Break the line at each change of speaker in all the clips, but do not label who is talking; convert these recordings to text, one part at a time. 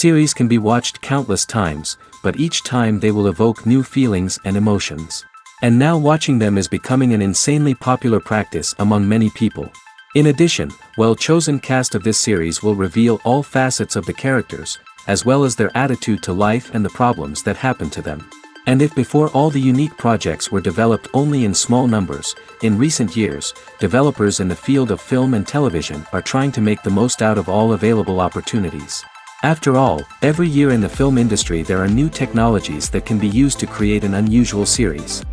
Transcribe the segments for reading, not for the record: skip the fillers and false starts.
Series can be watched countless times, but each time they will evoke new feelings and emotions. And now watching them is becoming an insanely popular practice among many people. In addition, well-chosen cast of this series will reveal all facets of the characters, as well as their attitude to life and the problems that happen to them. And if before all the unique projects were developed only in small numbers, in recent years, developers in the field of film and television are trying to make the most out of all available opportunities. After all, every year in the film industry there are new technologies that can be used to create an unusual series.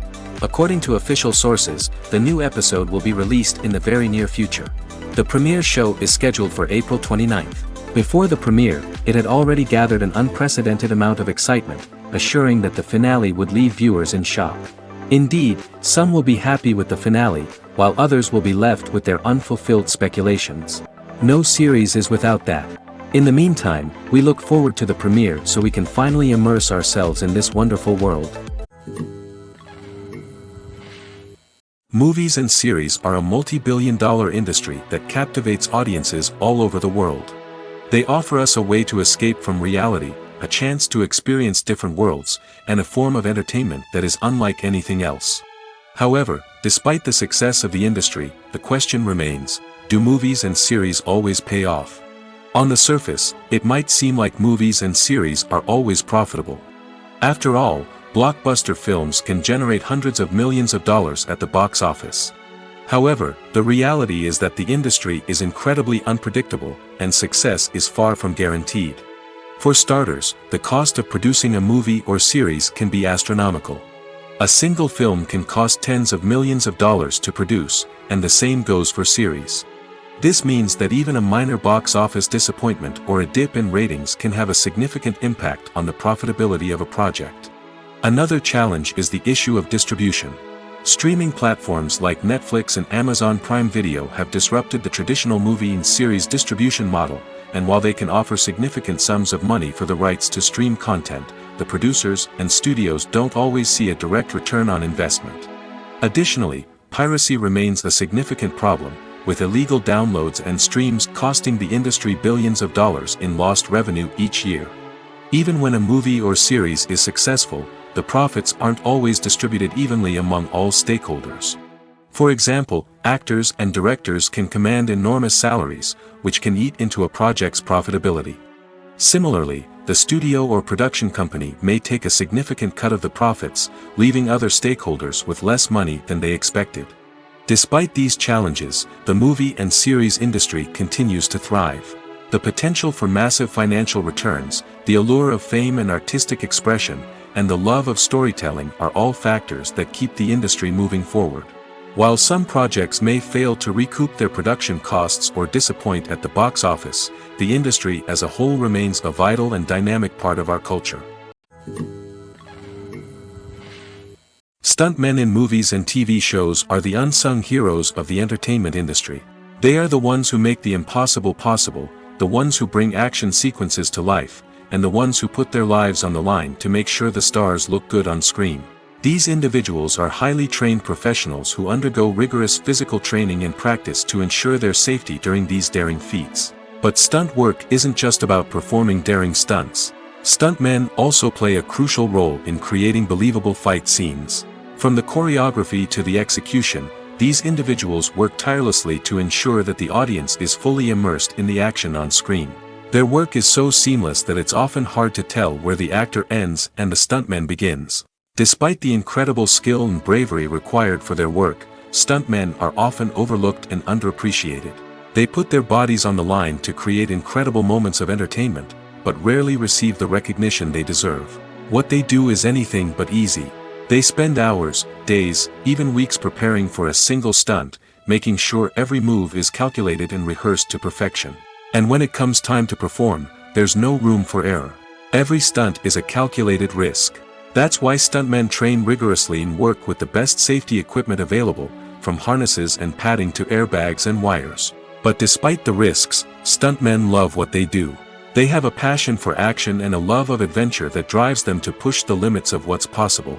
According to official sources, the new episode will be released in the very near future. The premiere show is scheduled for April 29th. Before the premiere, it had already gathered an unprecedented amount of excitement, assuring that the finale would leave viewers in shock. Indeed, some will be happy with the finale, while others will be left with their unfulfilled speculations. No series is without that. In the meantime, we look forward to the premiere so we can finally immerse ourselves in this wonderful world. Movies and series are a multi-billion-dollar industry that captivates audiences all over the world. They offer us a way to escape from reality, a chance to experience different worlds, and a form of entertainment that is unlike anything else. However, despite the success of the industry, the question remains, do movies and series always pay off? On the surface, it might seem like movies and series are always profitable. After all, blockbuster films can generate hundreds of millions of dollars at the box office. However, the reality is that the industry is incredibly unpredictable, and success is far from guaranteed. For starters, the cost of producing a movie or series can be astronomical. A single film can cost tens of millions of dollars to produce, and the same goes for series. This means that even a minor box office disappointment or a dip in ratings can have a significant impact on the profitability of a project. Another challenge is the issue of distribution. Streaming platforms like Netflix and Amazon Prime Video have disrupted the traditional movie and series distribution model, and while they can offer significant sums of money for the rights to stream content, the producers and studios don't always see a direct return on investment. Additionally, piracy remains a significant problem, with illegal downloads and streams costing the industry billions of dollars in lost revenue each year. Even when a movie or series is successful, the profits aren't always distributed evenly among all stakeholders. For example, actors and directors can command enormous salaries, which can eat into a project's profitability. Similarly, the studio or production company may take a significant cut of the profits, leaving other stakeholders with less money than they expected. Despite these challenges, the movie and series industry continues to thrive. The potential for massive financial returns, the allure of fame and artistic expression, and the love of storytelling are all factors that keep the industry moving forward. While some projects may fail to recoup their production costs or disappoint at the box office, the industry as a whole remains a vital and dynamic part of our culture. Stuntmen in movies and TV shows are the unsung heroes of the entertainment industry. They are the ones who make the impossible possible, the ones who bring action sequences to life, and the ones who put their lives on the line to make sure the stars look good on screen. These individuals are highly trained professionals who undergo rigorous physical training and practice to ensure their safety during these daring feats. But stunt work isn't just about performing daring stunts. Stuntmen also play a crucial role in creating believable fight scenes. From the choreography to the execution, these individuals work tirelessly to ensure that the audience is fully immersed in the action on screen. Their work is so seamless that it's often hard to tell where the actor ends and the stuntman begins. Despite the incredible skill and bravery required for their work, stuntmen are often overlooked and underappreciated. They put their bodies on the line to create incredible moments of entertainment, but rarely receive the recognition they deserve. What they do is anything but easy. They spend hours, days, even weeks preparing for a single stunt, making sure every move is calculated and rehearsed to perfection. And when it comes time to perform, there's no room for error. Every stunt is a calculated risk. That's why stuntmen train rigorously and work with the best safety equipment available, from harnesses and padding to airbags and wires. But despite the risks, stuntmen love what they do. They have a passion for action and a love of adventure that drives them to push the limits of what's possible.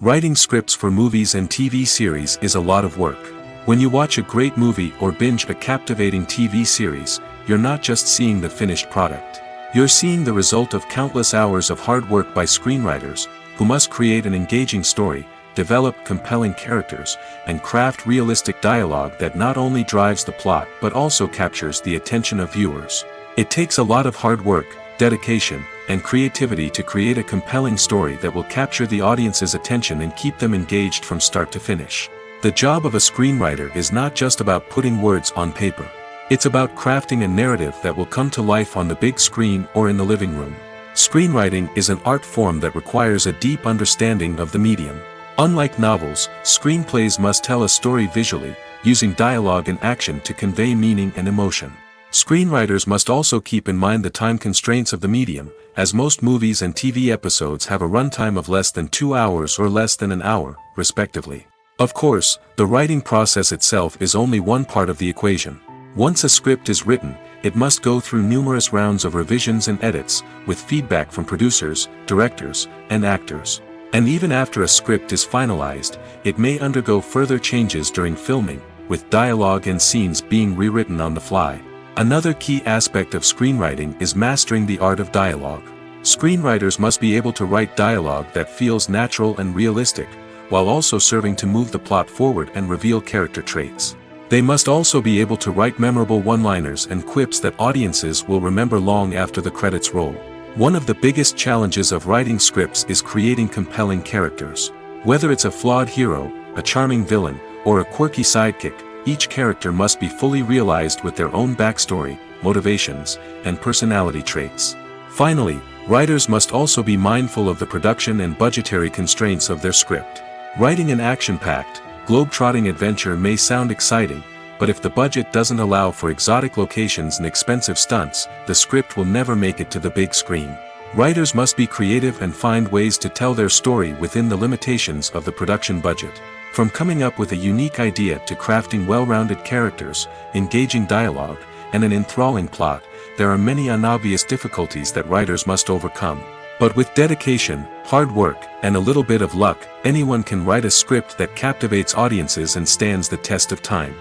Writing scripts for movies and TV series is a lot of work. When you watch a great movie or binge a captivating TV series, you're not just seeing the finished product. You're seeing the result of countless hours of hard work by screenwriters, who must create an engaging story, develop compelling characters, and craft realistic dialogue that not only drives the plot but also captures the attention of viewers. It takes a lot of hard work, dedication, and creativity to create a compelling story that will capture the audience's attention and keep them engaged from start to finish. The job of a screenwriter is not just about putting words on paper. It's about crafting a narrative that will come to life on the big screen or in the living room. Screenwriting is an art form that requires a deep understanding of the medium. Unlike novels, screenplays must tell a story visually, using dialogue and action to convey meaning and emotion. Screenwriters must also keep in mind the time constraints of the medium, as most movies and TV episodes have a runtime of less than 2 hours or less than an hour, respectively. Of course, the writing process itself is only one part of the equation. Once a script is written, it must go through numerous rounds of revisions and edits, with feedback from producers, directors, and actors. And even after a script is finalized, it may undergo further changes during filming, with dialogue and scenes being rewritten on the fly. Another key aspect of screenwriting is mastering the art of dialogue. Screenwriters must be able to write dialogue that feels natural and realistic, while also serving to move the plot forward and reveal character traits. They must also be able to write memorable one-liners and quips that audiences will remember long after the credits roll. One of the biggest challenges of writing scripts is creating compelling characters. Whether it's a flawed hero, a charming villain, or a quirky sidekick, each character must be fully realized with their own backstory, motivations, and personality traits. Finally, writers must also be mindful of the production and budgetary constraints of their script. Writing an action-packed, globe-trotting adventure may sound exciting, but if the budget doesn't allow for exotic locations and expensive stunts, the script will never make it to the big screen. Writers must be creative and find ways to tell their story within the limitations of the production budget. From coming up with a unique idea to crafting well-rounded characters, engaging dialogue, and an enthralling plot, there are many unobvious difficulties that writers must overcome. But with dedication, hard work, and a little bit of luck, anyone can write a script that captivates audiences and stands the test of time.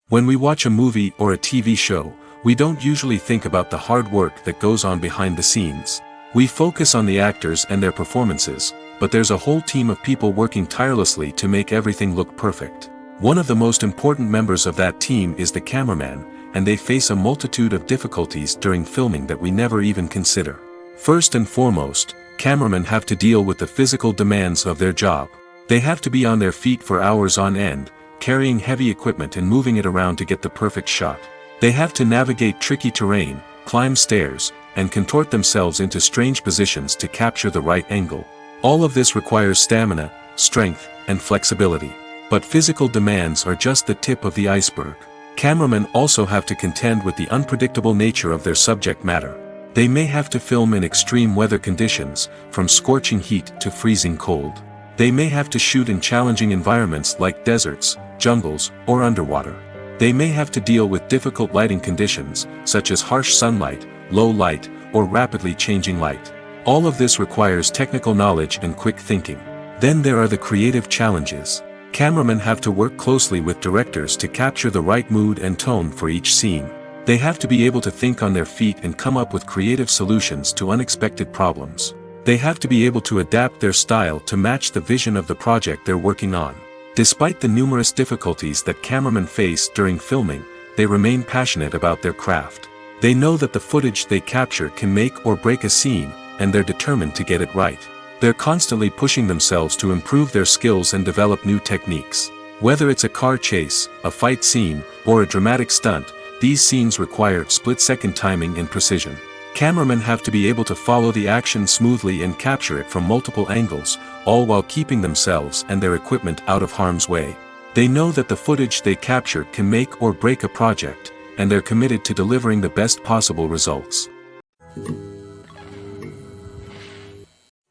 When we watch a movie or a TV show, we don't usually think about the hard work that goes on behind the scenes. We focus on the actors and their performances, but there's a whole team of people working tirelessly to make everything look perfect. One of the most important members of that team is the cameraman, and they face a multitude of difficulties during filming that we never even consider. First and foremost, cameramen have to deal with the physical demands of their job. They have to be on their feet for hours on end, carrying heavy equipment and moving it around to get the perfect shot. They have to navigate tricky terrain, climb stairs, and contort themselves into strange positions to capture the right angle. All of this requires stamina, strength, and flexibility. But physical demands are just the tip of the iceberg. Cameramen also have to contend with the unpredictable nature of their subject matter. They may have to film in extreme weather conditions, from scorching heat to freezing cold. They may have to shoot in challenging environments like deserts, jungles, or underwater. They may have to deal with difficult lighting conditions, such as harsh sunlight, low light, or rapidly changing light. All of this requires technical knowledge and quick thinking. Then there are the creative challenges. Cameramen have to work closely with directors to capture the right mood and tone for each scene. They have to be able to think on their feet and come up with creative solutions to unexpected problems. They have to be able to adapt their style to match the vision of the project they're working on. Despite the numerous difficulties that cameramen face during filming, they remain passionate about their craft. They know that the footage they capture can make or break a scene, and they're determined to get it right. They're constantly pushing themselves to improve their skills and develop new techniques. Whether it's a car chase, a fight scene, or a dramatic stunt, these scenes require split-second timing and precision. Cameramen have to be able to follow the action smoothly and capture it from multiple angles, all while keeping themselves and their equipment out of harm's way. They know that the footage they capture can make or break a project, and they're committed to delivering the best possible results.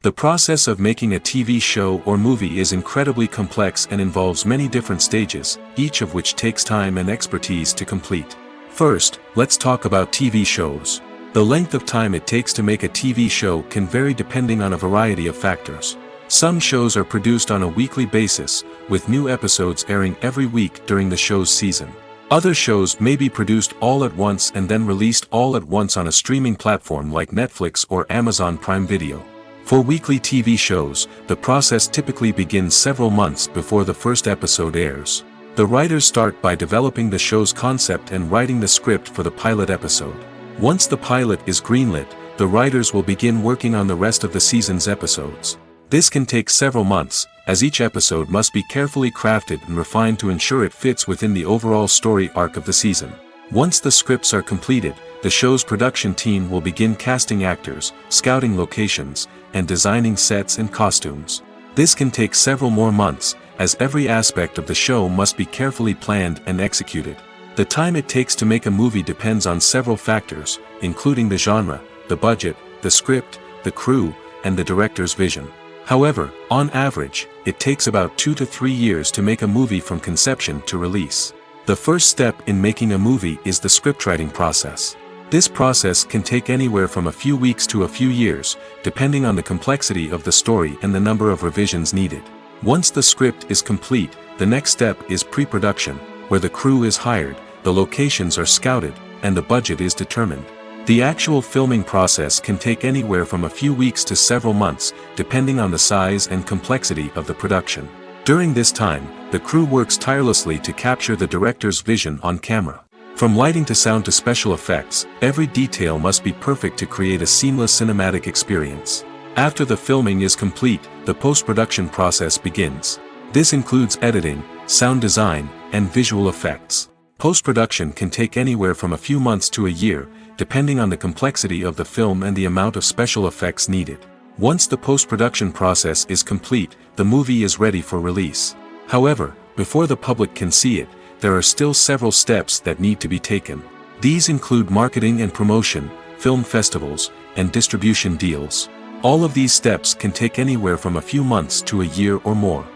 The process of making a TV show or movie is incredibly complex and involves many different stages, each of which takes time and expertise to complete. First, let's talk about TV shows. The length of time it takes to make a TV show can vary depending on a variety of factors. Some shows are produced on a weekly basis, with new episodes airing every week during the show's season. Other shows may be produced all at once and then released all at once on a streaming platform like Netflix or Amazon Prime Video. For weekly TV shows, the process typically begins several months before the first episode airs. The writers start by developing the show's concept and writing the script for the pilot episode. Once the pilot is greenlit, the writers will begin working on the rest of the season's episodes. This can take several months, as each episode must be carefully crafted and refined to ensure it fits within the overall story arc of the season. Once the scripts are completed, the show's production team will begin casting actors, scouting locations, and designing sets and costumes. This can take several more months, as every aspect of the show must be carefully planned and executed. The time it takes to make a movie depends on several factors, including the genre, the budget, the script, the crew, and the director's vision. However, on average, it takes about 2 to 3 years to make a movie from conception to release. The first step in making a movie is the scriptwriting process. This process can take anywhere from a few weeks to a few years, depending on the complexity of the story and the number of revisions needed. Once the script is complete, the next step is pre-production, where the crew is hired, the locations are scouted, and the budget is determined. The actual filming process can take anywhere from a few weeks to several months, depending on the size and complexity of the production. During this time, the crew works tirelessly to capture the director's vision on camera. From lighting to sound to special effects, every detail must be perfect to create a seamless cinematic experience. After the filming is complete, the post-production process begins. This includes editing, sound design, and visual effects. Post-production can take anywhere from a few months to a year, depending on the complexity of the film and the amount of special effects needed. Once the post-production process is complete, the movie is ready for release. However, before the public can see it, there are still several steps that need to be taken. These include marketing and promotion, film festivals, and distribution deals. All of these steps can take anywhere from a few months to a year or more.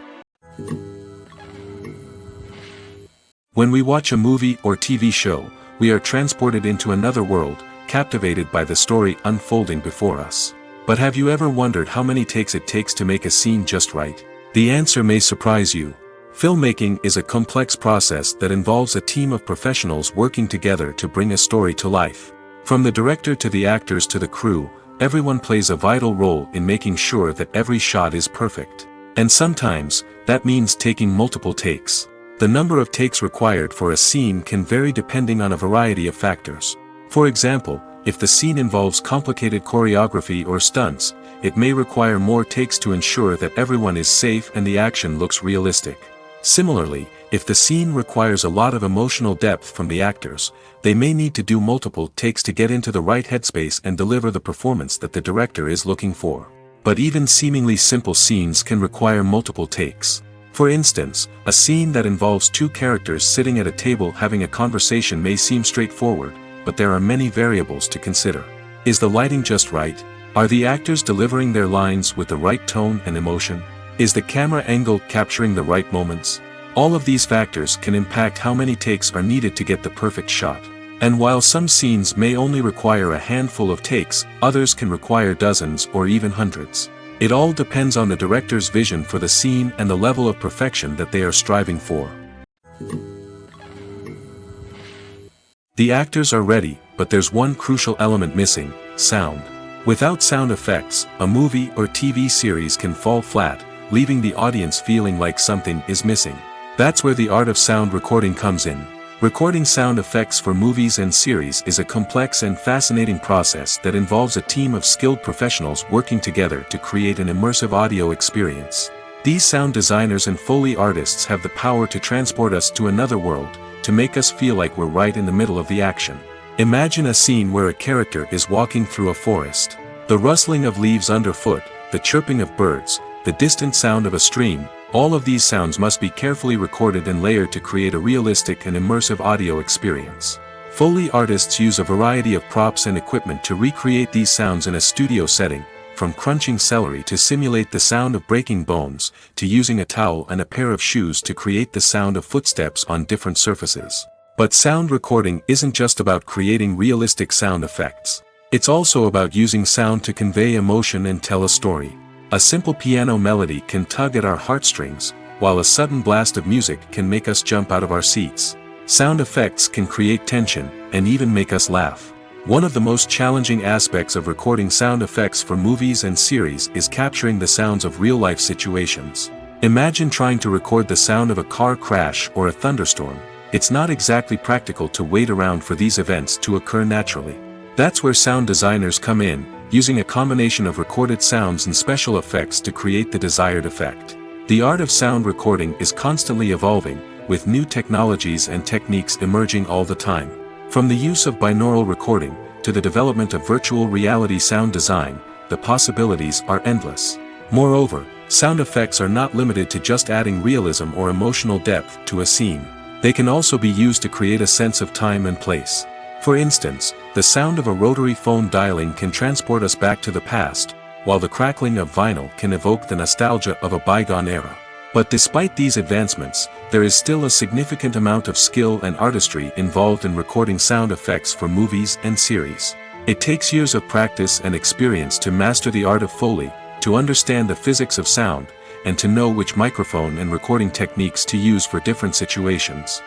When we watch a movie or TV show, we are transported into another world, captivated by the story unfolding before us. But have you ever wondered how many takes it takes to make a scene just right? The answer may surprise you. Filmmaking is a complex process that involves a team of professionals working together to bring a story to life. From the director to the actors to the crew, everyone plays a vital role in making sure that every shot is perfect. And sometimes, that means taking multiple takes. The number of takes required for a scene can vary depending on a variety of factors. For example, if the scene involves complicated choreography or stunts, it may require more takes to ensure that everyone is safe and the action looks realistic. Similarly, if the scene requires a lot of emotional depth from the actors, they may need to do multiple takes to get into the right headspace and deliver the performance that the director is looking for. But even seemingly simple scenes can require multiple takes. For instance, a scene that involves two characters sitting at a table having a conversation may seem straightforward, but there are many variables to consider. Is the lighting just right? Are the actors delivering their lines with the right tone and emotion? Is the camera angle capturing the right moments? All of these factors can impact how many takes are needed to get the perfect shot. And while some scenes may only require a handful of takes, others can require dozens or even hundreds. It all depends on the director's vision for the scene and the level of perfection that they are striving for. The actors are ready, but there's one crucial element missing: sound. Without sound effects, a movie or TV series can fall flat, leaving the audience feeling like something is missing. That's where the art of sound recording comes in. Recording sound effects for movies and series is a complex and fascinating process that involves a team of skilled professionals working together to create an immersive audio experience. These sound designers and Foley artists have the power to transport us to another world, to make us feel like we're right in the middle of the action. Imagine a scene where a character is walking through a forest. The rustling of leaves underfoot, the chirping of birds, the distant sound of a stream, all of these sounds must be carefully recorded and layered to create a realistic and immersive audio experience. Foley artists use a variety of props and equipment to recreate these sounds in a studio setting, from crunching celery to simulate the sound of breaking bones, to using a towel and a pair of shoes to create the sound of footsteps on different surfaces. But sound recording isn't just about creating realistic sound effects. It's also about using sound to convey emotion and tell a story. A simple piano melody can tug at our heartstrings, while a sudden blast of music can make us jump out of our seats. Sound effects can create tension, and even make us laugh. One of the most challenging aspects of recording sound effects for movies and series is capturing the sounds of real-life situations. Imagine trying to record the sound of a car crash or a thunderstorm. It's not exactly practical to wait around for these events to occur naturally. That's where sound designers come in, using a combination of recorded sounds and special effects to create the desired effect. The art of sound recording is constantly evolving, with new technologies and techniques emerging all the time. From the use of binaural recording, to the development of virtual reality sound design, the possibilities are endless. Moreover, sound effects are not limited to just adding realism or emotional depth to a scene. They can also be used to create a sense of time and place. For instance, the sound of a rotary phone dialing can transport us back to the past, while the crackling of vinyl can evoke the nostalgia of a bygone era. But despite these advancements, there is still a significant amount of skill and artistry involved in recording sound effects for movies and series. It takes years of practice and experience to master the art of Foley, to understand the physics of sound, and to know which microphone and recording techniques to use for different situations.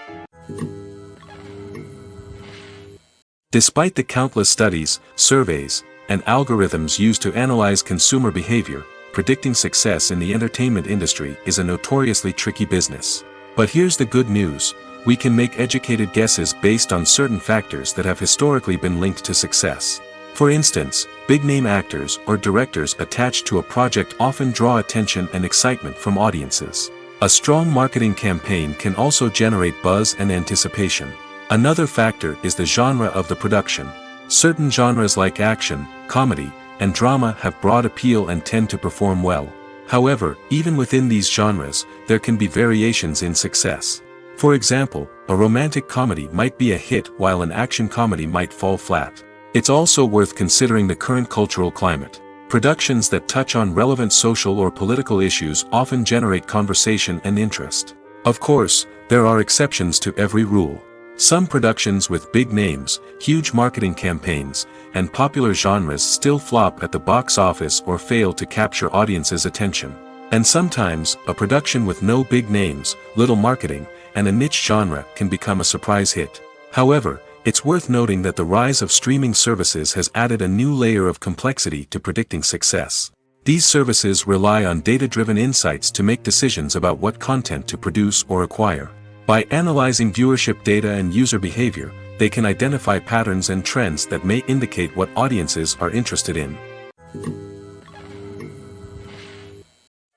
Despite the countless studies, surveys, and algorithms used to analyze consumer behavior, predicting success in the entertainment industry is a notoriously tricky business. But here's the good news: we can make educated guesses based on certain factors that have historically been linked to success. For instance, big-name actors or directors attached to a project often draw attention and excitement from audiences. A strong marketing campaign can also generate buzz and anticipation. Another factor is the genre of the production. Certain genres like action, comedy, and drama have broad appeal and tend to perform well. However, even within these genres, there can be variations in success. For example, a romantic comedy might be a hit while an action comedy might fall flat. It's also worth considering the current cultural climate. Productions that touch on relevant social or political issues often generate conversation and interest. Of course, there are exceptions to every rule. Some productions with big names, huge marketing campaigns, and popular genres still flop at the box office or fail to capture audiences' attention. And sometimes, a production with no big names, little marketing, and a niche genre can become a surprise hit. However, it's worth noting that the rise of streaming services has added a new layer of complexity to predicting success. These services rely on data-driven insights to make decisions about what content to produce or acquire. By analyzing viewership data and user behavior, they can identify patterns and trends that may indicate what audiences are interested in.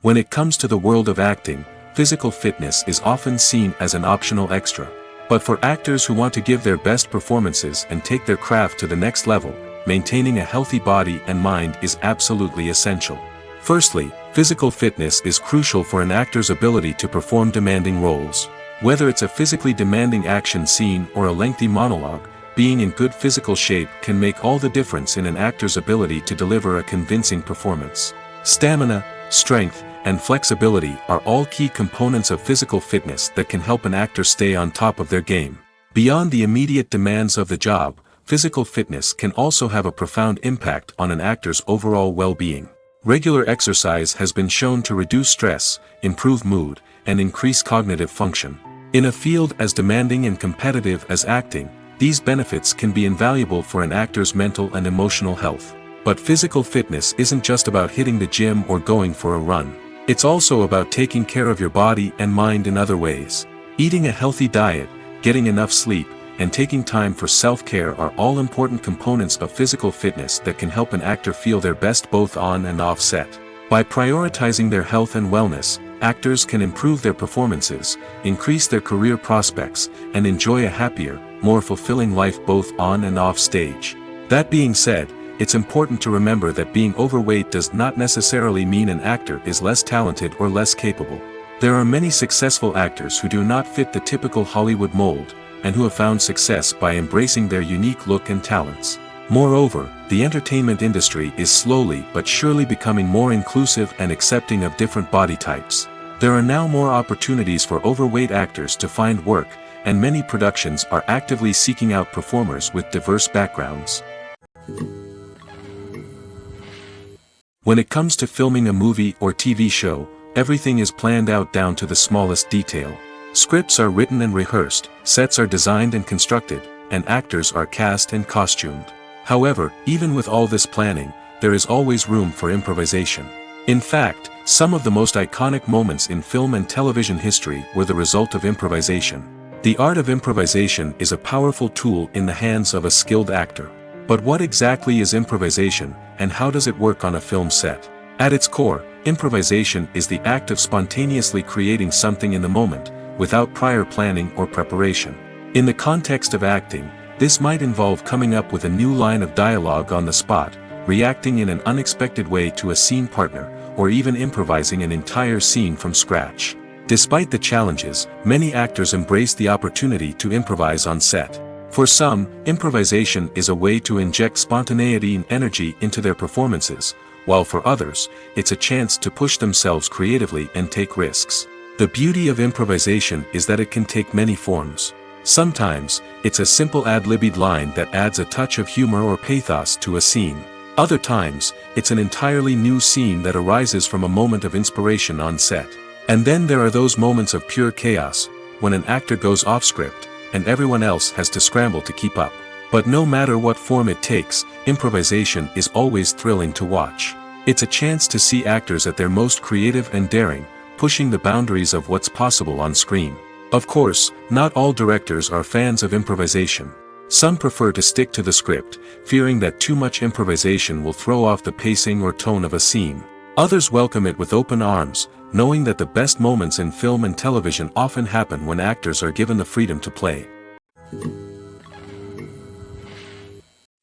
When it comes to the world of acting, physical fitness is often seen as an optional extra. But for actors who want to give their best performances and take their craft to the next level, maintaining a healthy body and mind is absolutely essential. Firstly, physical fitness is crucial for an actor's ability to perform demanding roles. Whether it's a physically demanding action scene or a lengthy monologue, being in good physical shape can make all the difference in an actor's ability to deliver a convincing performance. Stamina, strength, and flexibility are all key components of physical fitness that can help an actor stay on top of their game. Beyond the immediate demands of the job, physical fitness can also have a profound impact on an actor's overall well-being. Regular exercise has been shown to reduce stress, improve mood, and increase cognitive function. In a field as demanding and competitive as acting, these benefits can be invaluable for an actor's mental and emotional health. But physical fitness isn't just about hitting the gym or going for a run. It's also about taking care of your body and mind in other ways. Eating a healthy diet, getting enough sleep, and taking time for self-care are all important components of physical fitness that can help an actor feel their best both on and off set. By prioritizing their health and wellness, actors can improve their performances, increase their career prospects, and enjoy a happier, more fulfilling life both on and off stage. That being said, it's important to remember that being overweight does not necessarily mean an actor is less talented or less capable. There are many successful actors who do not fit the typical Hollywood mold, and who have found success by embracing their unique look and talents. Moreover, the entertainment industry is slowly but surely becoming more inclusive and accepting of different body types. There are now more opportunities for overweight actors to find work, and many productions are actively seeking out performers with diverse backgrounds. When it comes to filming a movie or TV show, everything is planned out down to the smallest detail. Scripts are written and rehearsed, sets are designed and constructed, and actors are cast and costumed. However, even with all this planning, there is always room for improvisation. In fact, some of the most iconic moments in film and television history were the result of improvisation. The art of improvisation is a powerful tool in the hands of a skilled actor. But what exactly is improvisation, and how does it work on a film set? At its core, improvisation is the act of spontaneously creating something in the moment, without prior planning or preparation. In the context of acting, this might involve coming up with a new line of dialogue on the spot, reacting in an unexpected way to a scene partner, or even improvising an entire scene from scratch. Despite the challenges, many actors embrace the opportunity to improvise on set. For some, improvisation is a way to inject spontaneity and energy into their performances, while for others, it's a chance to push themselves creatively and take risks. The beauty of improvisation is that it can take many forms. Sometimes, it's a simple ad-libbed line that adds a touch of humor or pathos to a scene. Other times, it's an entirely new scene that arises from a moment of inspiration on set. And then there are those moments of pure chaos, when an actor goes off script, and everyone else has to scramble to keep up. But no matter what form it takes, improvisation is always thrilling to watch. It's a chance to see actors at their most creative and daring, pushing the boundaries of what's possible on screen. Of course, not all directors are fans of improvisation. Some prefer to stick to the script, fearing that too much improvisation will throw off the pacing or tone of a scene. Others welcome it with open arms, knowing that the best moments in film and television often happen when actors are given the freedom to play.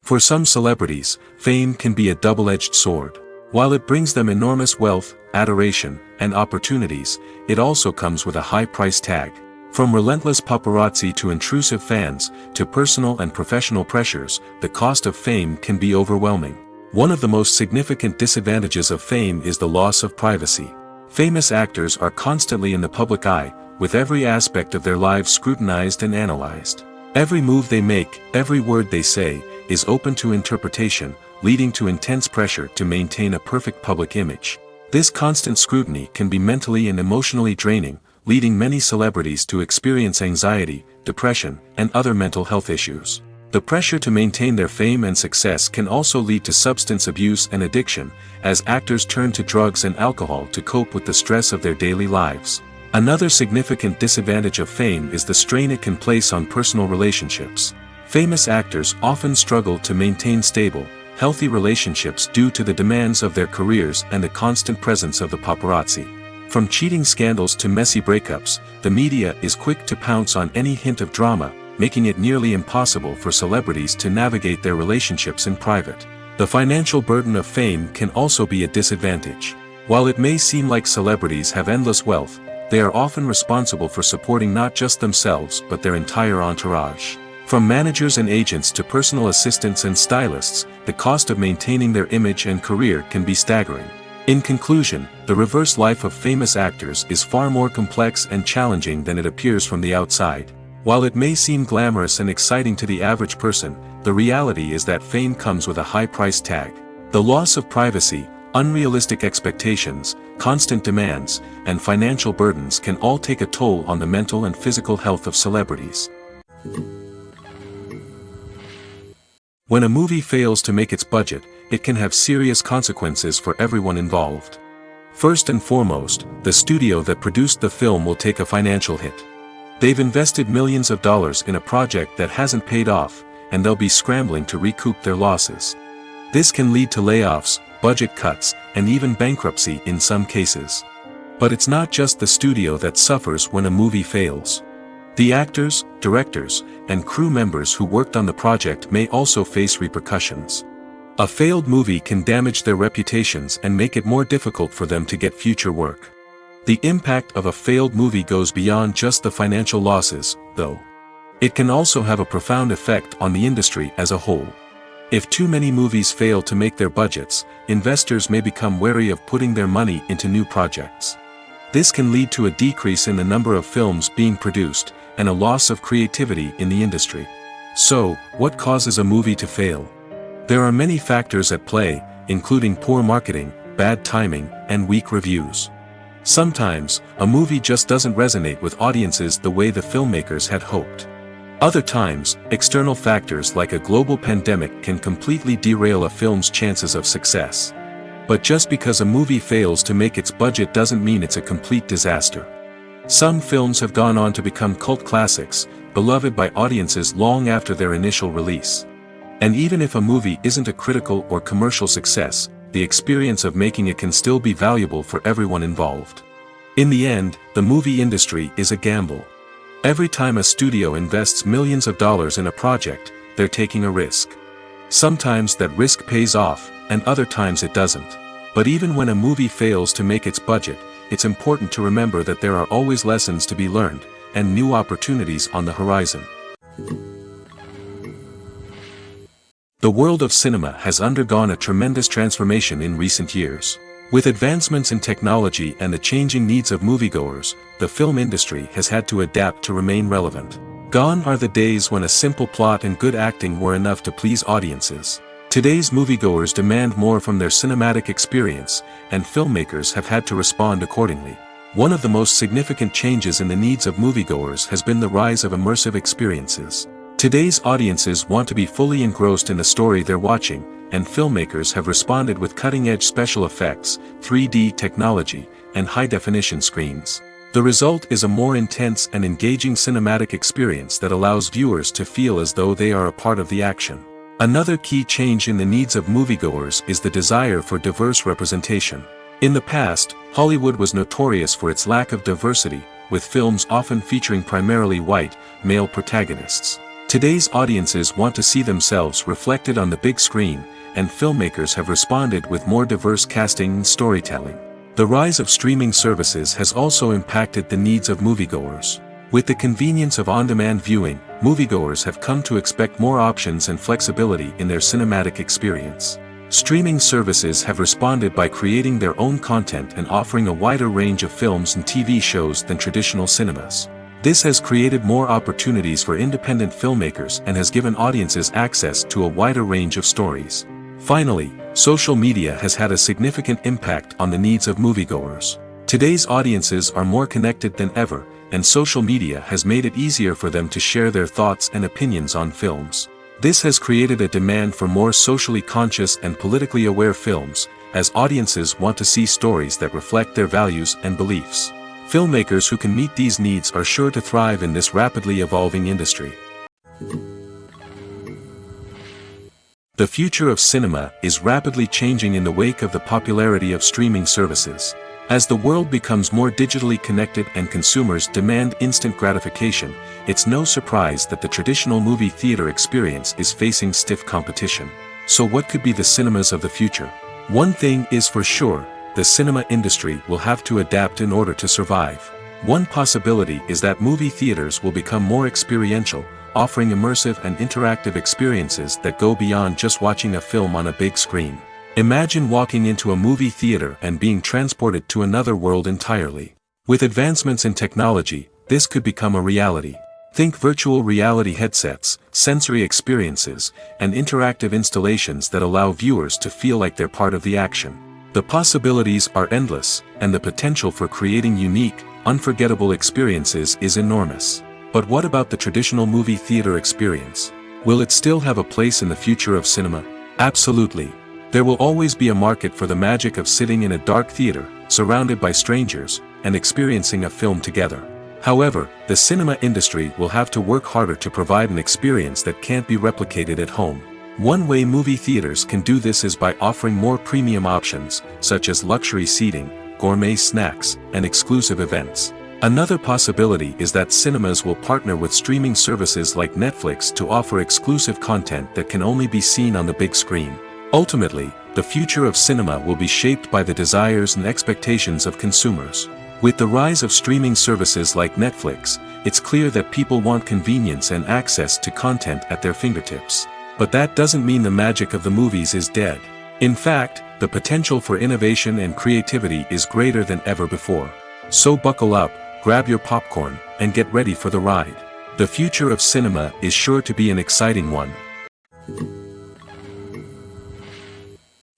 For some celebrities, fame can be a double-edged sword. While it brings them enormous wealth, adoration, and opportunities, it also comes with a high price tag. From relentless paparazzi to intrusive fans, to personal and professional pressures, the cost of fame can be overwhelming. One of the most significant disadvantages of fame is the loss of privacy. Famous actors are constantly in the public eye, with every aspect of their lives scrutinized and analyzed. Every move they make, every word they say, is open to interpretation, leading to intense pressure to maintain a perfect public image. This constant scrutiny can be mentally and emotionally draining, leading many celebrities to experience anxiety, depression, and other mental health issues. The pressure to maintain their fame and success can also lead to substance abuse and addiction, as actors turn to drugs and alcohol to cope with the stress of their daily lives. Another significant disadvantage of fame is the strain it can place on personal relationships. Famous actors often struggle to maintain stable, healthy relationships due to the demands of their careers and the constant presence of the paparazzi. From cheating scandals to messy breakups, the media is quick to pounce on any hint of drama, making it nearly impossible for celebrities to navigate their relationships in private. The financial burden of fame can also be a disadvantage. While it may seem like celebrities have endless wealth, they are often responsible for supporting not just themselves but their entire entourage. From managers and agents to personal assistants and stylists, the cost of maintaining their image and career can be staggering. In conclusion, the reverse life of famous actors is far more complex and challenging than it appears from the outside. While it may seem glamorous and exciting to the average person, the reality is that fame comes with a high price tag. The loss of privacy, unrealistic expectations, constant demands, and financial burdens can all take a toll on the mental and physical health of celebrities. When a movie fails to make its budget, it can have serious consequences for everyone involved. First and foremost, the studio that produced the film will take a financial hit. They've invested millions of dollars in a project that hasn't paid off, and they'll be scrambling to recoup their losses. This can lead to layoffs, budget cuts, and even bankruptcy in some cases. But it's not just the studio that suffers when a movie fails. The actors, directors, and crew members who worked on the project may also face repercussions. A failed movie can damage their reputations and make it more difficult for them to get future work. The impact of a failed movie goes beyond just the financial losses, though. It can also have a profound effect on the industry as a whole. If too many movies fail to make their budgets, investors may become wary of putting their money into new projects. This can lead to a decrease in the number of films being produced, and a loss of creativity in the industry. So, what causes a movie to fail? There are many factors at play, including poor marketing, bad timing, and weak reviews. Sometimes, a movie just doesn't resonate with audiences the way the filmmakers had hoped. Other times, external factors like a global pandemic can completely derail a film's chances of success. But just because a movie fails to make its budget doesn't mean it's a complete disaster. Some films have gone on to become cult classics, beloved by audiences long after their initial release. And even if a movie isn't a critical or commercial success, the experience of making it can still be valuable for everyone involved. In the end, the movie industry is a gamble. Every time a studio invests millions of dollars in a project, they're taking a risk. Sometimes that risk pays off, and other times it doesn't. But even when a movie fails to make its budget, it's important to remember that there are always lessons to be learned, and new opportunities on the horizon. The world of cinema has undergone a tremendous transformation in recent years. With advancements in technology and the changing needs of moviegoers, the film industry has had to adapt to remain relevant. Gone are the days when a simple plot and good acting were enough to please audiences. Today's moviegoers demand more from their cinematic experience, and filmmakers have had to respond accordingly. One of the most significant changes in the needs of moviegoers has been the rise of immersive experiences. Today's audiences want to be fully engrossed in the story they're watching, and filmmakers have responded with cutting-edge special effects, 3D technology, and high-definition screens. The result is a more intense and engaging cinematic experience that allows viewers to feel as though they are a part of the action. Another key change in the needs of moviegoers is the desire for diverse representation. In the past, Hollywood was notorious for its lack of diversity, with films often featuring primarily white, male protagonists. Today's audiences want to see themselves reflected on the big screen, and filmmakers have responded with more diverse casting and storytelling. The rise of streaming services has also impacted the needs of moviegoers. With the convenience of on-demand viewing, moviegoers have come to expect more options and flexibility in their cinematic experience. Streaming services have responded by creating their own content and offering a wider range of films and TV shows than traditional cinemas. This has created more opportunities for independent filmmakers and has given audiences access to a wider range of stories. Finally, social media has had a significant impact on the needs of moviegoers. Today's audiences are more connected than ever, and social media has made it easier for them to share their thoughts and opinions on films. This has created a demand for more socially conscious and politically aware films, as audiences want to see stories that reflect their values and beliefs. Filmmakers who can meet these needs are sure to thrive in this rapidly evolving industry. The future of cinema is rapidly changing in the wake of the popularity of streaming services. As the world becomes more digitally connected and consumers demand instant gratification, it's no surprise that the traditional movie theater experience is facing stiff competition. So what could be the cinemas of the future? One thing is for sure, the cinema industry will have to adapt in order to survive. One possibility is that movie theaters will become more experiential, offering immersive and interactive experiences that go beyond just watching a film on a big screen. Imagine walking into a movie theater and being transported to another world entirely. With advancements in technology, this could become a reality. Think virtual reality headsets, sensory experiences, and interactive installations that allow viewers to feel like they're part of the action. The possibilities are endless, and the potential for creating unique, unforgettable experiences is enormous. But what about the traditional movie theater experience? Will it still have a place in the future of cinema? Absolutely. There will always be a market for the magic of sitting in a dark theater, surrounded by strangers, and experiencing a film together. However, the cinema industry will have to work harder to provide an experience that can't be replicated at home. One way movie theaters can do this is by offering more premium options, such as luxury seating, gourmet snacks, and exclusive events. Another possibility is that cinemas will partner with streaming services like Netflix to offer exclusive content that can only be seen on the big screen. Ultimately, the future of cinema will be shaped by the desires and expectations of consumers. With the rise of streaming services like Netflix, it's clear that people want convenience and access to content at their fingertips. But that doesn't mean the magic of the movies is dead. In fact, the potential for innovation and creativity is greater than ever before. So buckle up, grab your popcorn, and get ready for the ride. The future of cinema is sure to be an exciting one.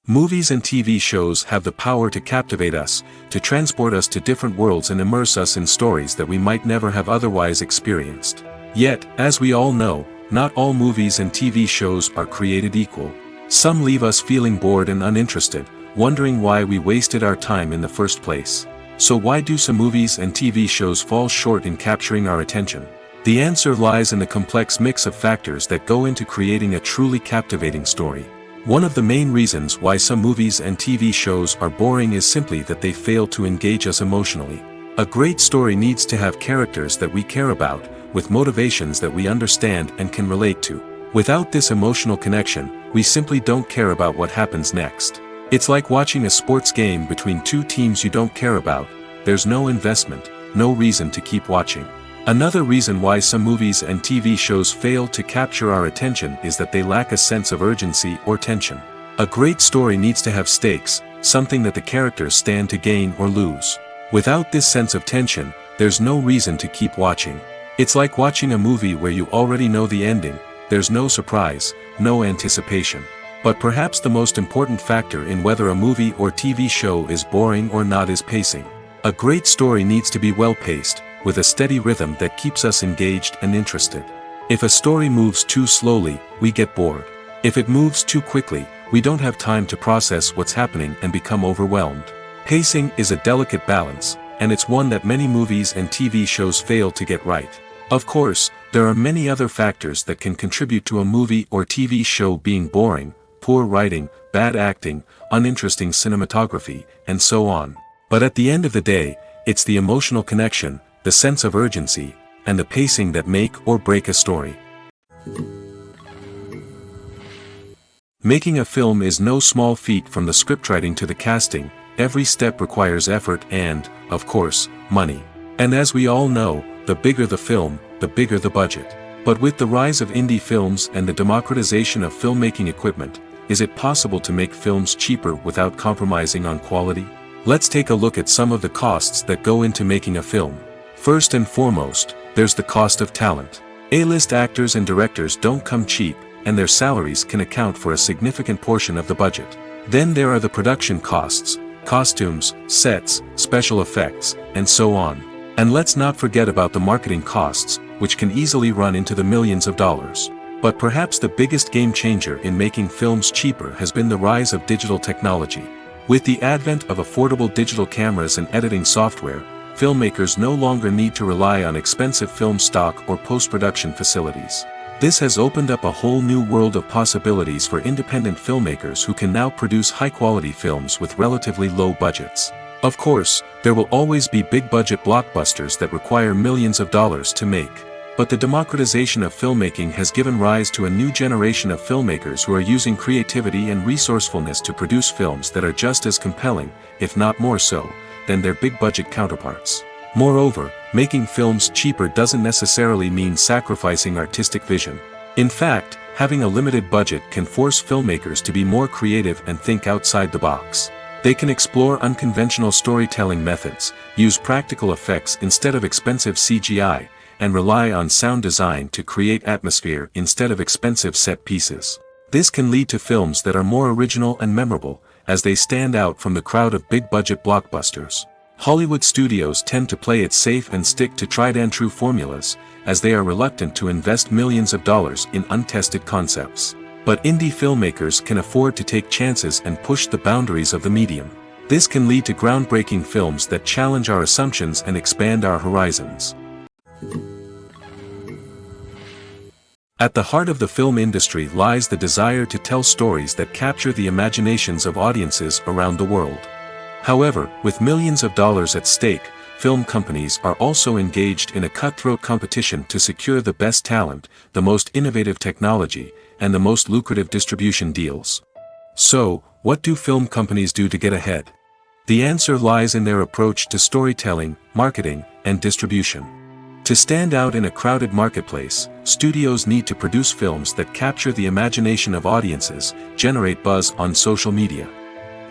Movies and TV shows have the power to captivate us, to transport us to different worlds and immerse us in stories that we might never have otherwise experienced. Yet, as we all know, not all movies and TV shows are created equal. Some leave us feeling bored and uninterested, wondering why we wasted our time in the first place. So why do some movies and TV shows fall short in capturing our attention? The answer lies in the complex mix of factors that go into creating a truly captivating story. One of the main reasons why some movies and TV shows are boring is simply that they fail to engage us emotionally. A great story needs to have characters that we care about, with motivations that we understand and can relate to. Without this emotional connection, we simply don't care about what happens next. It's like watching a sports game between two teams you don't care about. There's no investment, no reason to keep watching. Another reason why some movies and TV shows fail to capture our attention is that they lack a sense of urgency or tension. A great story needs to have stakes, something that the characters stand to gain or lose. Without this sense of tension, there's no reason to keep watching. It's like watching a movie where you already know the ending. There's no surprise, no anticipation. But perhaps the most important factor in whether a movie or TV show is boring or not is pacing. A great story needs to be well-paced, with a steady rhythm that keeps us engaged and interested. If a story moves too slowly, we get bored. If it moves too quickly, we don't have time to process what's happening and become overwhelmed. Pacing is a delicate balance, and it's one that many movies and TV shows fail to get right. Of course, there are many other factors that can contribute to a movie or TV show being boring: poor writing, bad acting, uninteresting cinematography, and so on. But at the end of the day, it's the emotional connection, the sense of urgency, and the pacing that make or break a story. Making a film is no small feat. From the scriptwriting to the casting, every step requires effort and, of course, money. And as we all know, the bigger the film, the bigger the budget. But with the rise of indie films and the democratization of filmmaking equipment, is it possible to make films cheaper without compromising on quality? Let's take a look at some of the costs that go into making a film. First and foremost, there's the cost of talent. A-list actors and directors don't come cheap, and their salaries can account for a significant portion of the budget. Then there are the production costs, costumes, sets, special effects, and so on. And let's not forget about the marketing costs, which can easily run into the millions of dollars. But perhaps the biggest game changer in making films cheaper has been the rise of digital technology. With the advent of affordable digital cameras and editing software, filmmakers no longer need to rely on expensive film stock or post-production facilities. This has opened up a whole new world of possibilities for independent filmmakers who can now produce high-quality films with relatively low budgets. Of course, there will always be big-budget blockbusters that require millions of dollars to make. But the democratization of filmmaking has given rise to a new generation of filmmakers who are using creativity and resourcefulness to produce films that are just as compelling, if not more so, than their big-budget counterparts. Moreover, making films cheaper doesn't necessarily mean sacrificing artistic vision. In fact, having a limited budget can force filmmakers to be more creative and think outside the box. They can explore unconventional storytelling methods, use practical effects instead of expensive CGI, and rely on sound design to create atmosphere instead of expensive set pieces. This can lead to films that are more original and memorable, as they stand out from the crowd of big-budget blockbusters. Hollywood studios tend to play it safe and stick to tried-and-true formulas, as they are reluctant to invest millions of dollars in untested concepts. But indie filmmakers can afford to take chances and push the boundaries of the medium. This can lead to groundbreaking films that challenge our assumptions and expand our horizons. At the heart of the film industry lies the desire to tell stories that capture the imaginations of audiences around the world. However, with millions of dollars at stake, film companies are also engaged in a cutthroat competition to secure the best talent, the most innovative technology, and the most lucrative distribution deals. So, what do film companies do to get ahead? The answer lies in their approach to storytelling, marketing, and distribution. To stand out in a crowded marketplace, studios need to produce films that capture the imagination of audiences, generate buzz on social media.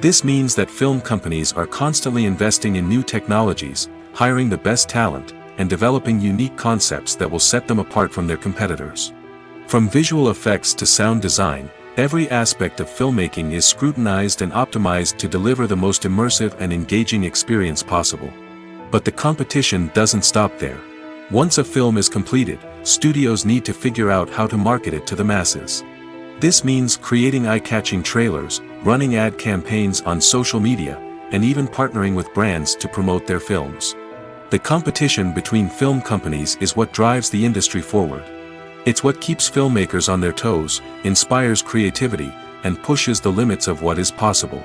This means that film companies are constantly investing in new technologies, hiring the best talent, and developing unique concepts that will set them apart from their competitors. From visual effects to sound design, every aspect of filmmaking is scrutinized and optimized to deliver the most immersive and engaging experience possible. But the competition doesn't stop there. Once a film is completed, studios need to figure out how to market it to the masses. This means creating eye-catching trailers, running ad campaigns on social media, and even partnering with brands to promote their films. The competition between film companies is what drives the industry forward. It's what keeps filmmakers on their toes, inspires creativity, and pushes the limits of what is possible.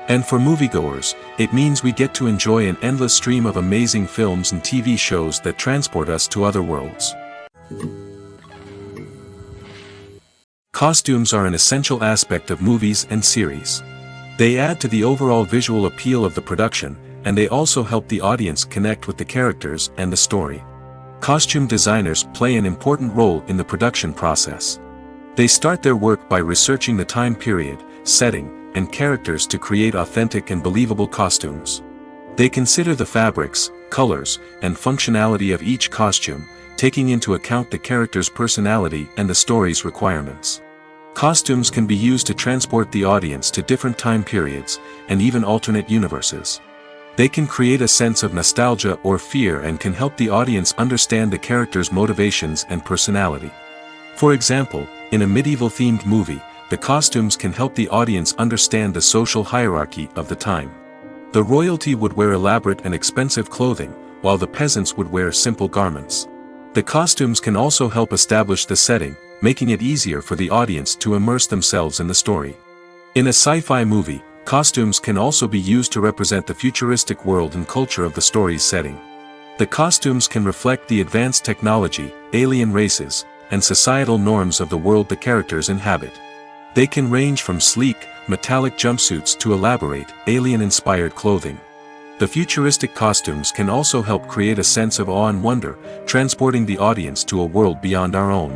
And for moviegoers, it means we get to enjoy an endless stream of amazing films and TV shows that transport us to other worlds. Costumes are an essential aspect of movies and series. They add to the overall visual appeal of the production, and they also help the audience connect with the characters and the story. Costume designers play an important role in the production process. They start their work by researching the time period, setting, and characters to create authentic and believable costumes. They consider the fabrics, colors, and functionality of each costume, taking into account the character's personality and the story's requirements. Costumes can be used to transport the audience to different time periods, and even alternate universes. They can create a sense of nostalgia or fear and can help the audience understand the character's motivations and personality. For example, in a medieval-themed movie, the costumes can help the audience understand the social hierarchy of the time. The royalty would wear elaborate and expensive clothing, while the peasants would wear simple garments. The costumes can also help establish the setting, making it easier for the audience to immerse themselves in the story. In a sci-fi movie, costumes can also be used to represent the futuristic world and culture of the story's setting. The costumes can reflect the advanced technology, alien races, and societal norms of the world the characters inhabit. They can range from sleek, metallic jumpsuits to elaborate, alien-inspired clothing. The futuristic costumes can also help create a sense of awe and wonder, transporting the audience to a world beyond our own.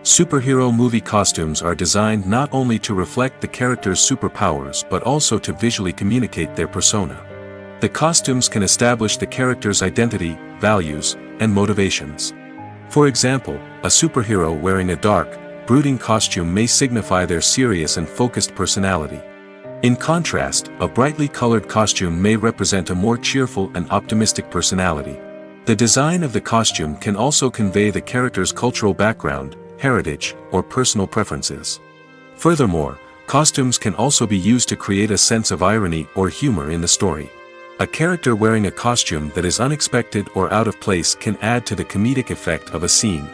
Superhero movie costumes are designed not only to reflect the character's superpowers but also to visually communicate their persona. The costumes can establish the character's identity, values, and motivations. For example, a superhero wearing a dark, brooding costume may signify their serious and focused personality. In contrast, a brightly colored costume may represent a more cheerful and optimistic personality. The design of the costume can also convey the character's cultural background, heritage, or personal preferences. Furthermore, costumes can also be used to create a sense of irony or humor in the story. A character wearing a costume that is unexpected or out of place can add to the comedic effect of a scene.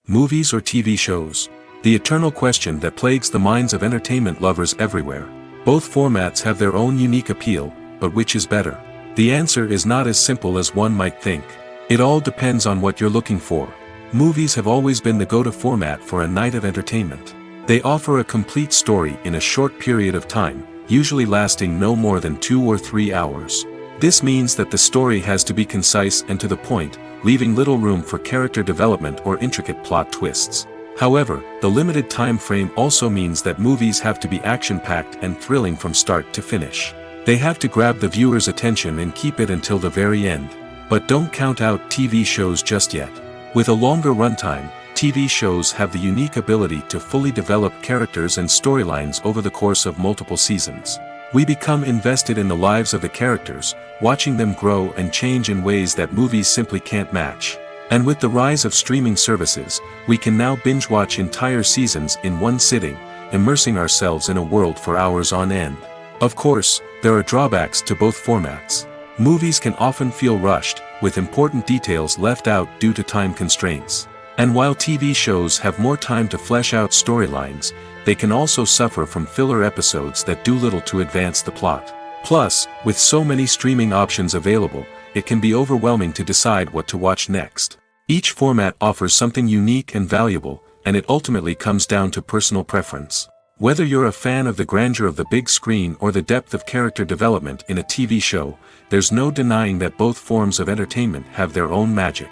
Movies or TV shows? The eternal question that plagues the minds of entertainment lovers everywhere. Both formats have their own unique appeal, but which is better? The answer is not as simple as one might think. It all depends on what you're looking for. Movies have always been the go-to format for a night of entertainment. They offer a complete story in a short period of time, usually lasting no more than 2 or 3 hours. This means that the story has to be concise and to the point, leaving little room for character development or intricate plot twists. However, the limited time frame also means that movies have to be action-packed and thrilling from start to finish. They have to grab the viewer's attention and keep it until the very end. But don't count out TV shows just yet. With a longer runtime, TV shows have the unique ability to fully develop characters and storylines over the course of multiple seasons. We become invested in the lives of the characters, watching them grow and change in ways that movies simply can't match. And with the rise of streaming services, we can now binge-watch entire seasons in one sitting, immersing ourselves in a world for hours on end. Of course, there are drawbacks to both formats. Movies can often feel rushed, with important details left out due to time constraints. And while TV shows have more time to flesh out storylines, they can also suffer from filler episodes that do little to advance the plot. Plus, with so many streaming options available, it can be overwhelming to decide what to watch next. Each format offers something unique and valuable, and it ultimately comes down to personal preference. Whether you're a fan of the grandeur of the big screen or the depth of character development in a TV show, there's no denying that both forms of entertainment have their own magic.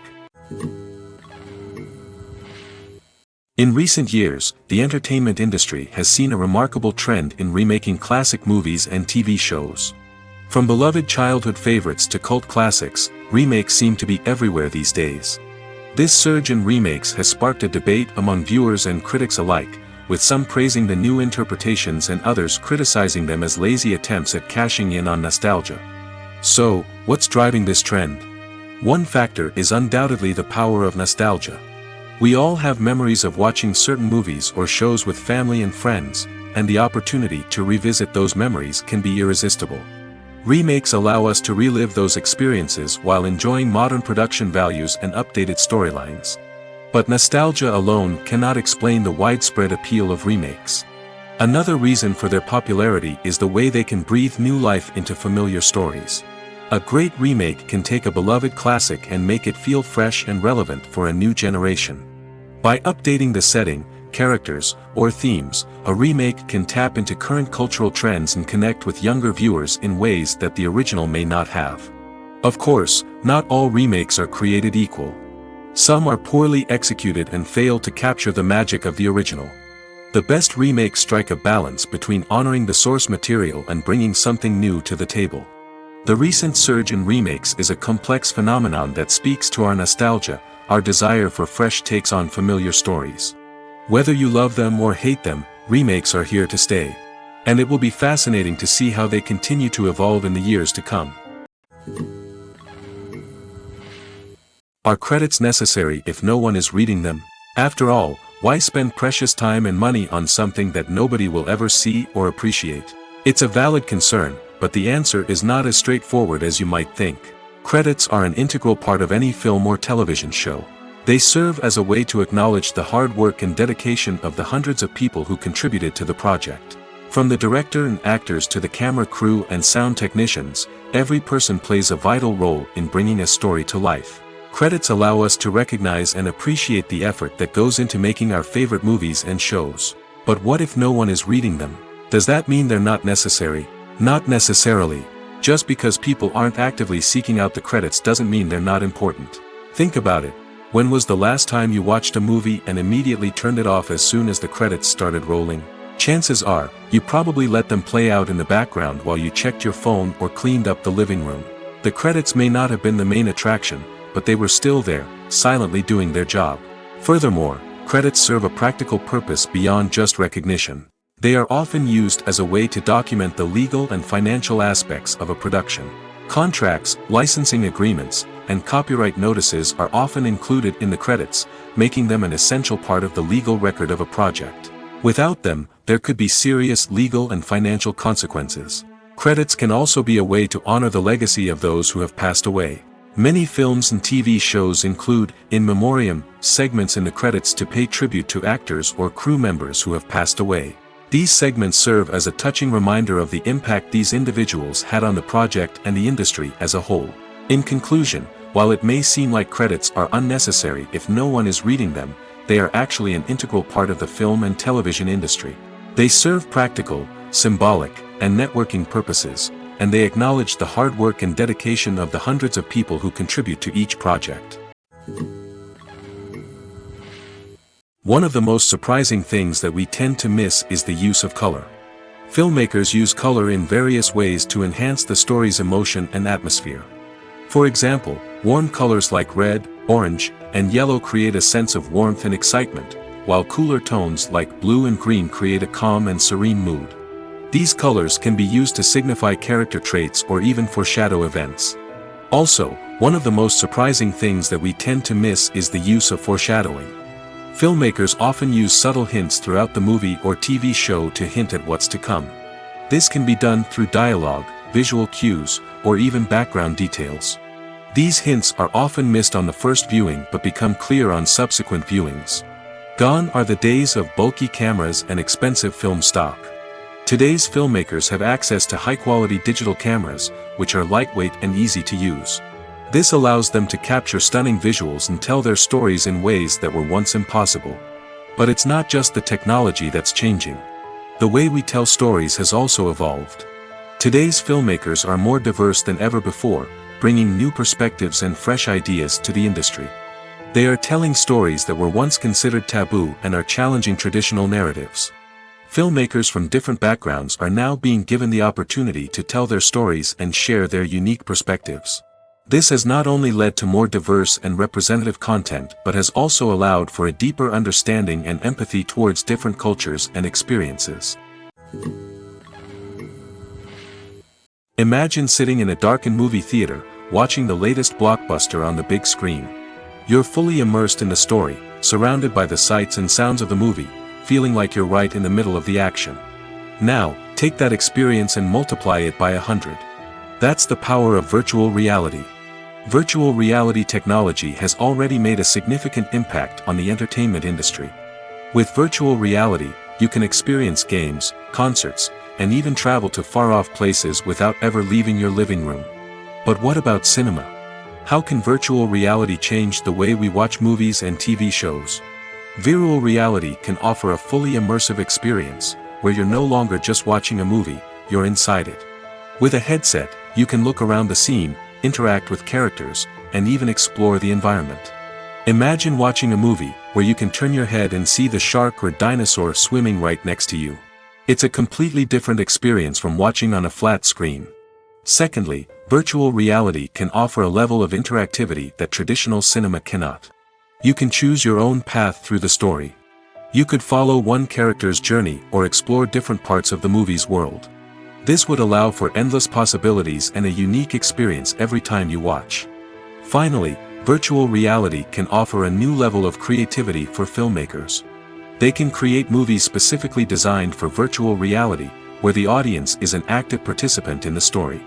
In recent years, the entertainment industry has seen a remarkable trend in remaking classic movies and TV shows. From beloved childhood favorites to cult classics, remakes seem to be everywhere these days. This surge in remakes has sparked a debate among viewers and critics alike, with some praising the new interpretations and others criticizing them as lazy attempts at cashing in on nostalgia. So, what's driving this trend? One factor is undoubtedly the power of nostalgia. We all have memories of watching certain movies or shows with family and friends, and the opportunity to revisit those memories can be irresistible. Remakes allow us to relive those experiences while enjoying modern production values and updated storylines. But nostalgia alone cannot explain the widespread appeal of remakes. Another reason for their popularity is the way they can breathe new life into familiar stories. A great remake can take a beloved classic and make it feel fresh and relevant for a new generation. By updating the setting, characters, or themes, a remake can tap into current cultural trends and connect with younger viewers in ways that the original may not have. Of course, not all remakes are created equal. Some are poorly executed and fail to capture the magic of the original. The best remakes strike a balance between honoring the source material and bringing something new to the table. The recent surge in remakes is a complex phenomenon that speaks to our nostalgia, our desire for fresh takes on familiar stories. Whether you love them or hate them, remakes are here to stay. And it will be fascinating to see how they continue to evolve in the years to come. Are credits necessary if no one is reading them? After all, why spend precious time and money on something that nobody will ever see or appreciate? It's a valid concern, but the answer is not as straightforward as you might think. Credits are an integral part of any film or television show. They serve as a way to acknowledge the hard work and dedication of the hundreds of people who contributed to the project. From the director and actors to the camera crew and sound technicians, every person plays a vital role in bringing a story to life. Credits allow us to recognize and appreciate the effort that goes into making our favorite movies and shows. But what if no one is reading them? Does that mean they're not necessary? Not necessarily. Just because people aren't actively seeking out the credits doesn't mean they're not important. Think about it. When was the last time you watched a movie and immediately turned it off as soon as the credits started rolling? Chances are, you probably let them play out in the background while you checked your phone or cleaned up the living room. The credits may not have been the main attraction, but they were still there, silently doing their job. Furthermore, credits serve a practical purpose beyond just recognition. They are often used as a way to document the legal and financial aspects of a production. Contracts, licensing agreements, and copyright notices are often included in the credits, making them an essential part of the legal record of a project. Without them, there could be serious legal and financial consequences. Credits can also be a way to honor the legacy of those who have passed away. Many films and TV shows include, in memoriam, segments in the credits to pay tribute to actors or crew members who have passed away. These segments serve as a touching reminder of the impact these individuals had on the project and the industry as a whole. In conclusion, while it may seem like credits are unnecessary if no one is reading them, they are actually an integral part of the film and television industry. They serve practical, symbolic, and networking purposes, and they acknowledge the hard work and dedication of the hundreds of people who contribute to each project. One of the most surprising things that we tend to miss is the use of color. Filmmakers use color in various ways to enhance the story's emotion and atmosphere. For example, warm colors like red, orange, and yellow create a sense of warmth and excitement, while cooler tones like blue and green create a calm and serene mood. These colors can be used to signify character traits or even foreshadow events. Also, one of the most surprising things that we tend to miss is the use of foreshadowing. Filmmakers often use subtle hints throughout the movie or TV show to hint at what's to come. This can be done through dialogue, visual cues, or even background details. These hints are often missed on the first viewing but become clear on subsequent viewings. Gone are the days of bulky cameras and expensive film stock. Today's filmmakers have access to high-quality digital cameras, which are lightweight and easy to use. This allows them to capture stunning visuals and tell their stories in ways that were once impossible. But it's not just the technology that's changing. The way we tell stories has also evolved. Today's filmmakers are more diverse than ever before, bringing new perspectives and fresh ideas to the industry. They are telling stories that were once considered taboo and are challenging traditional narratives. Filmmakers from different backgrounds are now being given the opportunity to tell their stories and share their unique perspectives. This has not only led to more diverse and representative content but has also allowed for a deeper understanding and empathy towards different cultures and experiences. Imagine sitting in a darkened movie theater, watching the latest blockbuster on the big screen. You're fully immersed in the story, surrounded by the sights and sounds of the movie, feeling like you're right in the middle of the action. Now, take that experience and multiply it by 100. That's the power of virtual reality. Virtual reality technology has already made a significant impact on the entertainment industry. With virtual reality, you can experience games, concerts, and even travel to far-off places without ever leaving your living room. But what about cinema? How can virtual reality change the way we watch movies and TV shows? Virtual reality can offer a fully immersive experience, where you're no longer just watching a movie, you're inside it. With a headset, you can look around the scene, interact with characters, and even explore the environment. Imagine watching a movie, where you can turn your head and see the shark or dinosaur swimming right next to you. It's a completely different experience from watching on a flat screen. Secondly, virtual reality can offer a level of interactivity that traditional cinema cannot. You can choose your own path through the story. You could follow one character's journey or explore different parts of the movie's world. This would allow for endless possibilities and a unique experience every time you watch. Finally, virtual reality can offer a new level of creativity for filmmakers. They can create movies specifically designed for virtual reality, where the audience is an active participant in the story.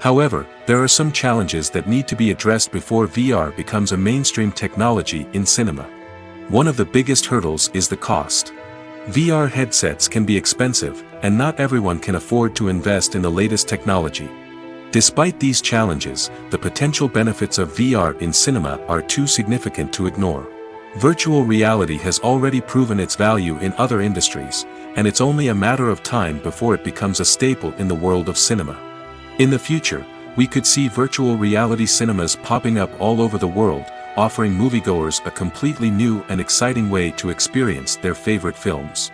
However, there are some challenges that need to be addressed before VR becomes a mainstream technology in cinema. One of the biggest hurdles is the cost. VR headsets can be expensive, and not everyone can afford to invest in the latest technology. Despite these challenges, the potential benefits of VR in cinema are too significant to ignore. Virtual reality has already proven its value in other industries, and it's only a matter of time before it becomes a staple in the world of cinema. In the future, we could see virtual reality cinemas popping up all over the world, offering moviegoers a completely new and exciting way to experience their favorite films.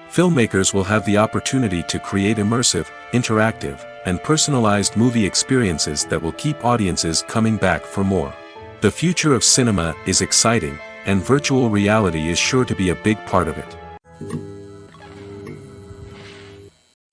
Filmmakers will have the opportunity to create immersive, interactive, and personalized movie experiences that will keep audiences coming back for more. The future of cinema is exciting, and virtual reality is sure to be a big part of it.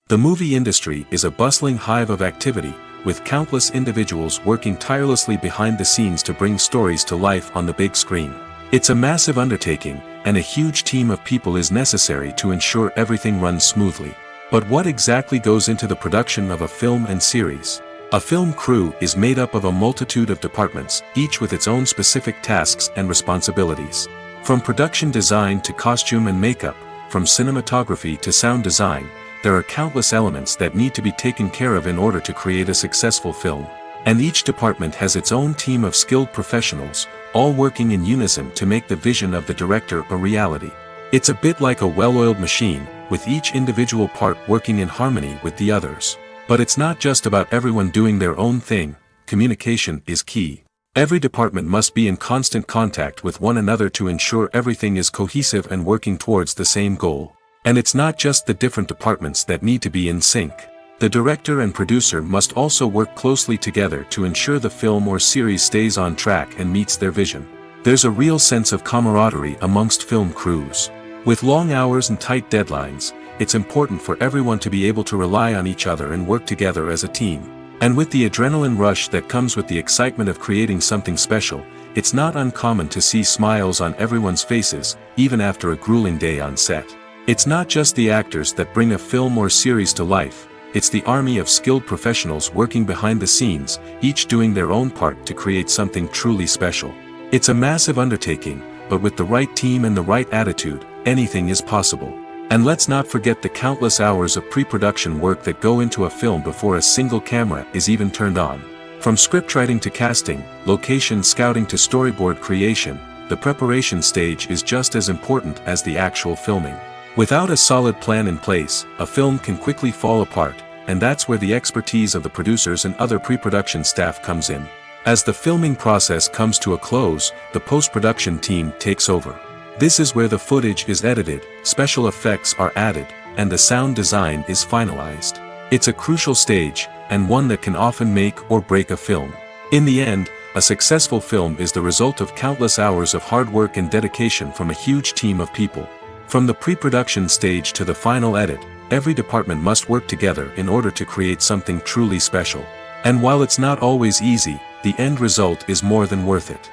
The movie industry is a bustling hive of activity, with countless individuals working tirelessly behind the scenes to bring stories to life on the big screen. It's a massive undertaking, and a huge team of people is necessary to ensure everything runs smoothly. But what exactly goes into the production of a film and series? A film crew is made up of a multitude of departments, each with its own specific tasks and responsibilities. From production design to costume and makeup, from cinematography to sound design, there are countless elements that need to be taken care of in order to create a successful film. And each department has its own team of skilled professionals, all working in unison to make the vision of the director a reality. It's a bit like a well-oiled machine, with each individual part working in harmony with the others. But it's not just about everyone doing their own thing. Communication is key. Every department must be in constant contact with one another to ensure everything is cohesive and working towards the same goal. And it's not just the different departments that need to be in sync. The director and producer must also work closely together to ensure the film or series stays on track and meets their vision. There's a real sense of camaraderie amongst film crews. With long hours and tight deadlines, it's important for everyone to be able to rely on each other and work together as a team. And with the adrenaline rush that comes with the excitement of creating something special, it's not uncommon to see smiles on everyone's faces, even after a grueling day on set. It's not just the actors that bring a film or series to life, it's the army of skilled professionals working behind the scenes, each doing their own part to create something truly special. It's a massive undertaking, but with the right team and the right attitude, anything is possible. And let's not forget the countless hours of pre-production work that go into a film before a single camera is even turned on. From scriptwriting to casting, location scouting to storyboard creation, the preparation stage is just as important as the actual filming. Without a solid plan in place, a film can quickly fall apart, and that's where the expertise of the producers and other pre-production staff comes in. As the filming process comes to a close, the post-production team takes over. This is where the footage is edited, special effects are added, and the sound design is finalized. It's a crucial stage, and one that can often make or break a film. In the end, a successful film is the result of countless hours of hard work and dedication from a huge team of people. From the pre-production stage to the final edit, every department must work together in order to create something truly special. And while it's not always easy, the end result is more than worth it.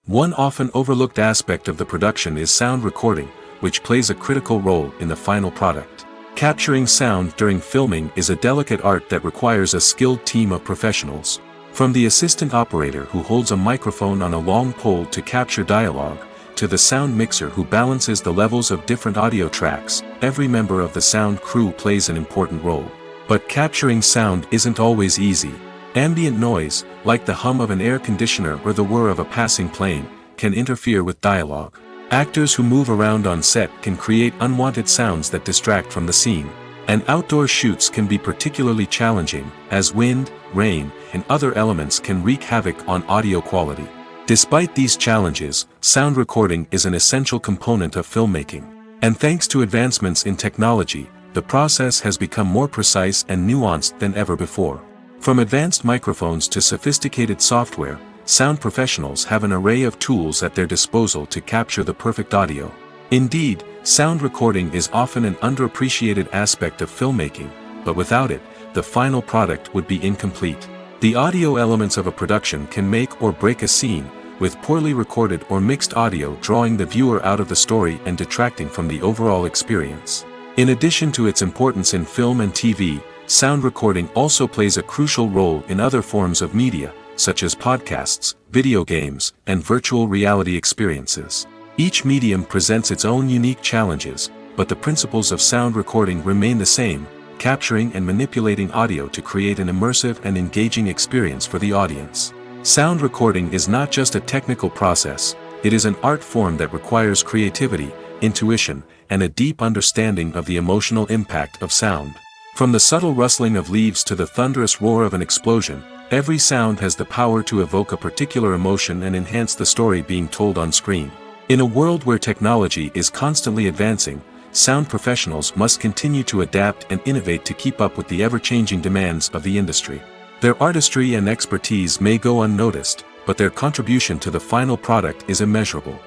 One often overlooked aspect of the production is sound recording, which plays a critical role in the final product. Capturing sound during filming is a delicate art that requires a skilled team of professionals. From the assistant operator who holds a microphone on a long pole to capture dialogue, to the sound mixer who balances the levels of different audio tracks, every member of the sound crew plays an important role. But capturing sound isn't always easy. Ambient noise, like the hum of an air conditioner or the whir of a passing plane, can interfere with dialogue. Actors who move around on set can create unwanted sounds that distract from the scene. And outdoor shoots can be particularly challenging, as wind, rain, and other elements can wreak havoc on audio quality. Despite these challenges, sound recording is an essential component of filmmaking. And thanks to advancements in technology, the process has become more precise and nuanced than ever before. From advanced microphones to sophisticated software, sound professionals have an array of tools at their disposal to capture the perfect audio. Indeed, sound recording is often an underappreciated aspect of filmmaking, but without it, the final product would be incomplete. The audio elements of a production can make or break a scene, with poorly recorded or mixed audio drawing the viewer out of the story and detracting from the overall experience. In addition to its importance in film and TV, sound recording also plays a crucial role in other forms of media, such as podcasts, video games, and virtual reality experiences. Each medium presents its own unique challenges, but the principles of sound recording remain the same, capturing and manipulating audio to create an immersive and engaging experience for the audience. Sound recording is not just a technical process, it is an art form that requires creativity, intuition, and a deep understanding of the emotional impact of sound. From the subtle rustling of leaves to the thunderous roar of an explosion, every sound has the power to evoke a particular emotion and enhance the story being told on screen. In a world where technology is constantly advancing, sound professionals must continue to adapt and innovate to keep up with the ever-changing demands of the industry. Their artistry and expertise may go unnoticed, but their contribution to the final product is immeasurable.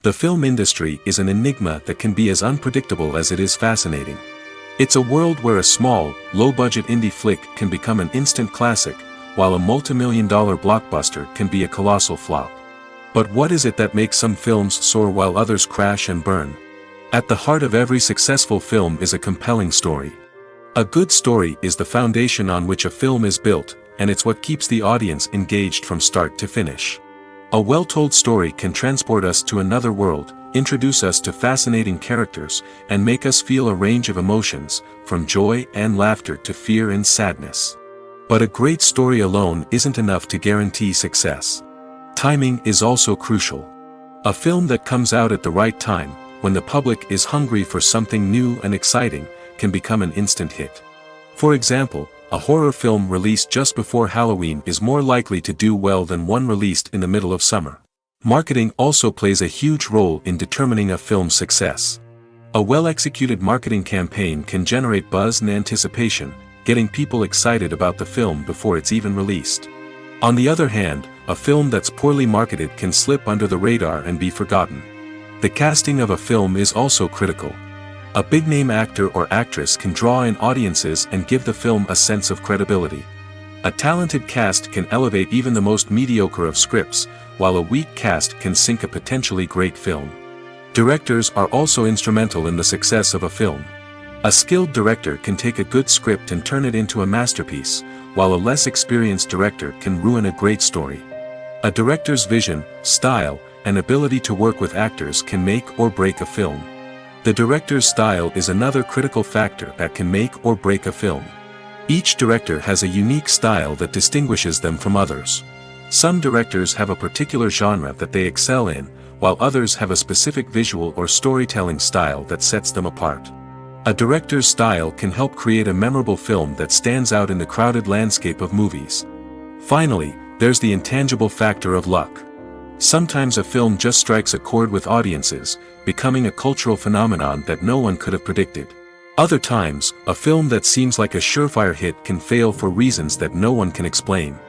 The film industry is an enigma that can be as unpredictable as it is fascinating. It's a world where a small, low-budget indie flick can become an instant classic, while a multi-million-dollar blockbuster can be a colossal flop. But what is it that makes some films soar while others crash and burn? At the heart of every successful film is a compelling story. A good story is the foundation on which a film is built, and it's what keeps the audience engaged from start to finish. A well-told story can transport us to another world, introduce us to fascinating characters, and make us feel a range of emotions, from joy and laughter to fear and sadness. But a great story alone isn't enough to guarantee success. Timing is also crucial. A film that comes out at the right time, when the public is hungry for something new and exciting, can become an instant hit. For example, a horror film released just before Halloween is more likely to do well than one released in the middle of summer. Marketing also plays a huge role in determining a film's success. A well-executed marketing campaign can generate buzz and anticipation, getting people excited about the film before it's even released. On the other hand, a film that's poorly marketed can slip under the radar and be forgotten. The casting of a film is also critical. A big-name actor or actress can draw in audiences and give the film a sense of credibility. A talented cast can elevate even the most mediocre of scripts, while a weak cast can sink a potentially great film. Directors are also instrumental in the success of a film. A skilled director can take a good script and turn it into a masterpiece, while a less experienced director can ruin a great story. A director's vision, style, and ability to work with actors can make or break a film. The director's style is another critical factor that can make or break a film. Each director has a unique style that distinguishes them from others. Some directors have a particular genre that they excel in, while others have a specific visual or storytelling style that sets them apart. A director's style can help create a memorable film that stands out in the crowded landscape of movies. Finally, there's the intangible factor of luck. Sometimes a film just strikes a chord with audiences, becoming a cultural phenomenon that no one could have predicted. Other times, a film that seems like a surefire hit can fail for reasons that no one can explain.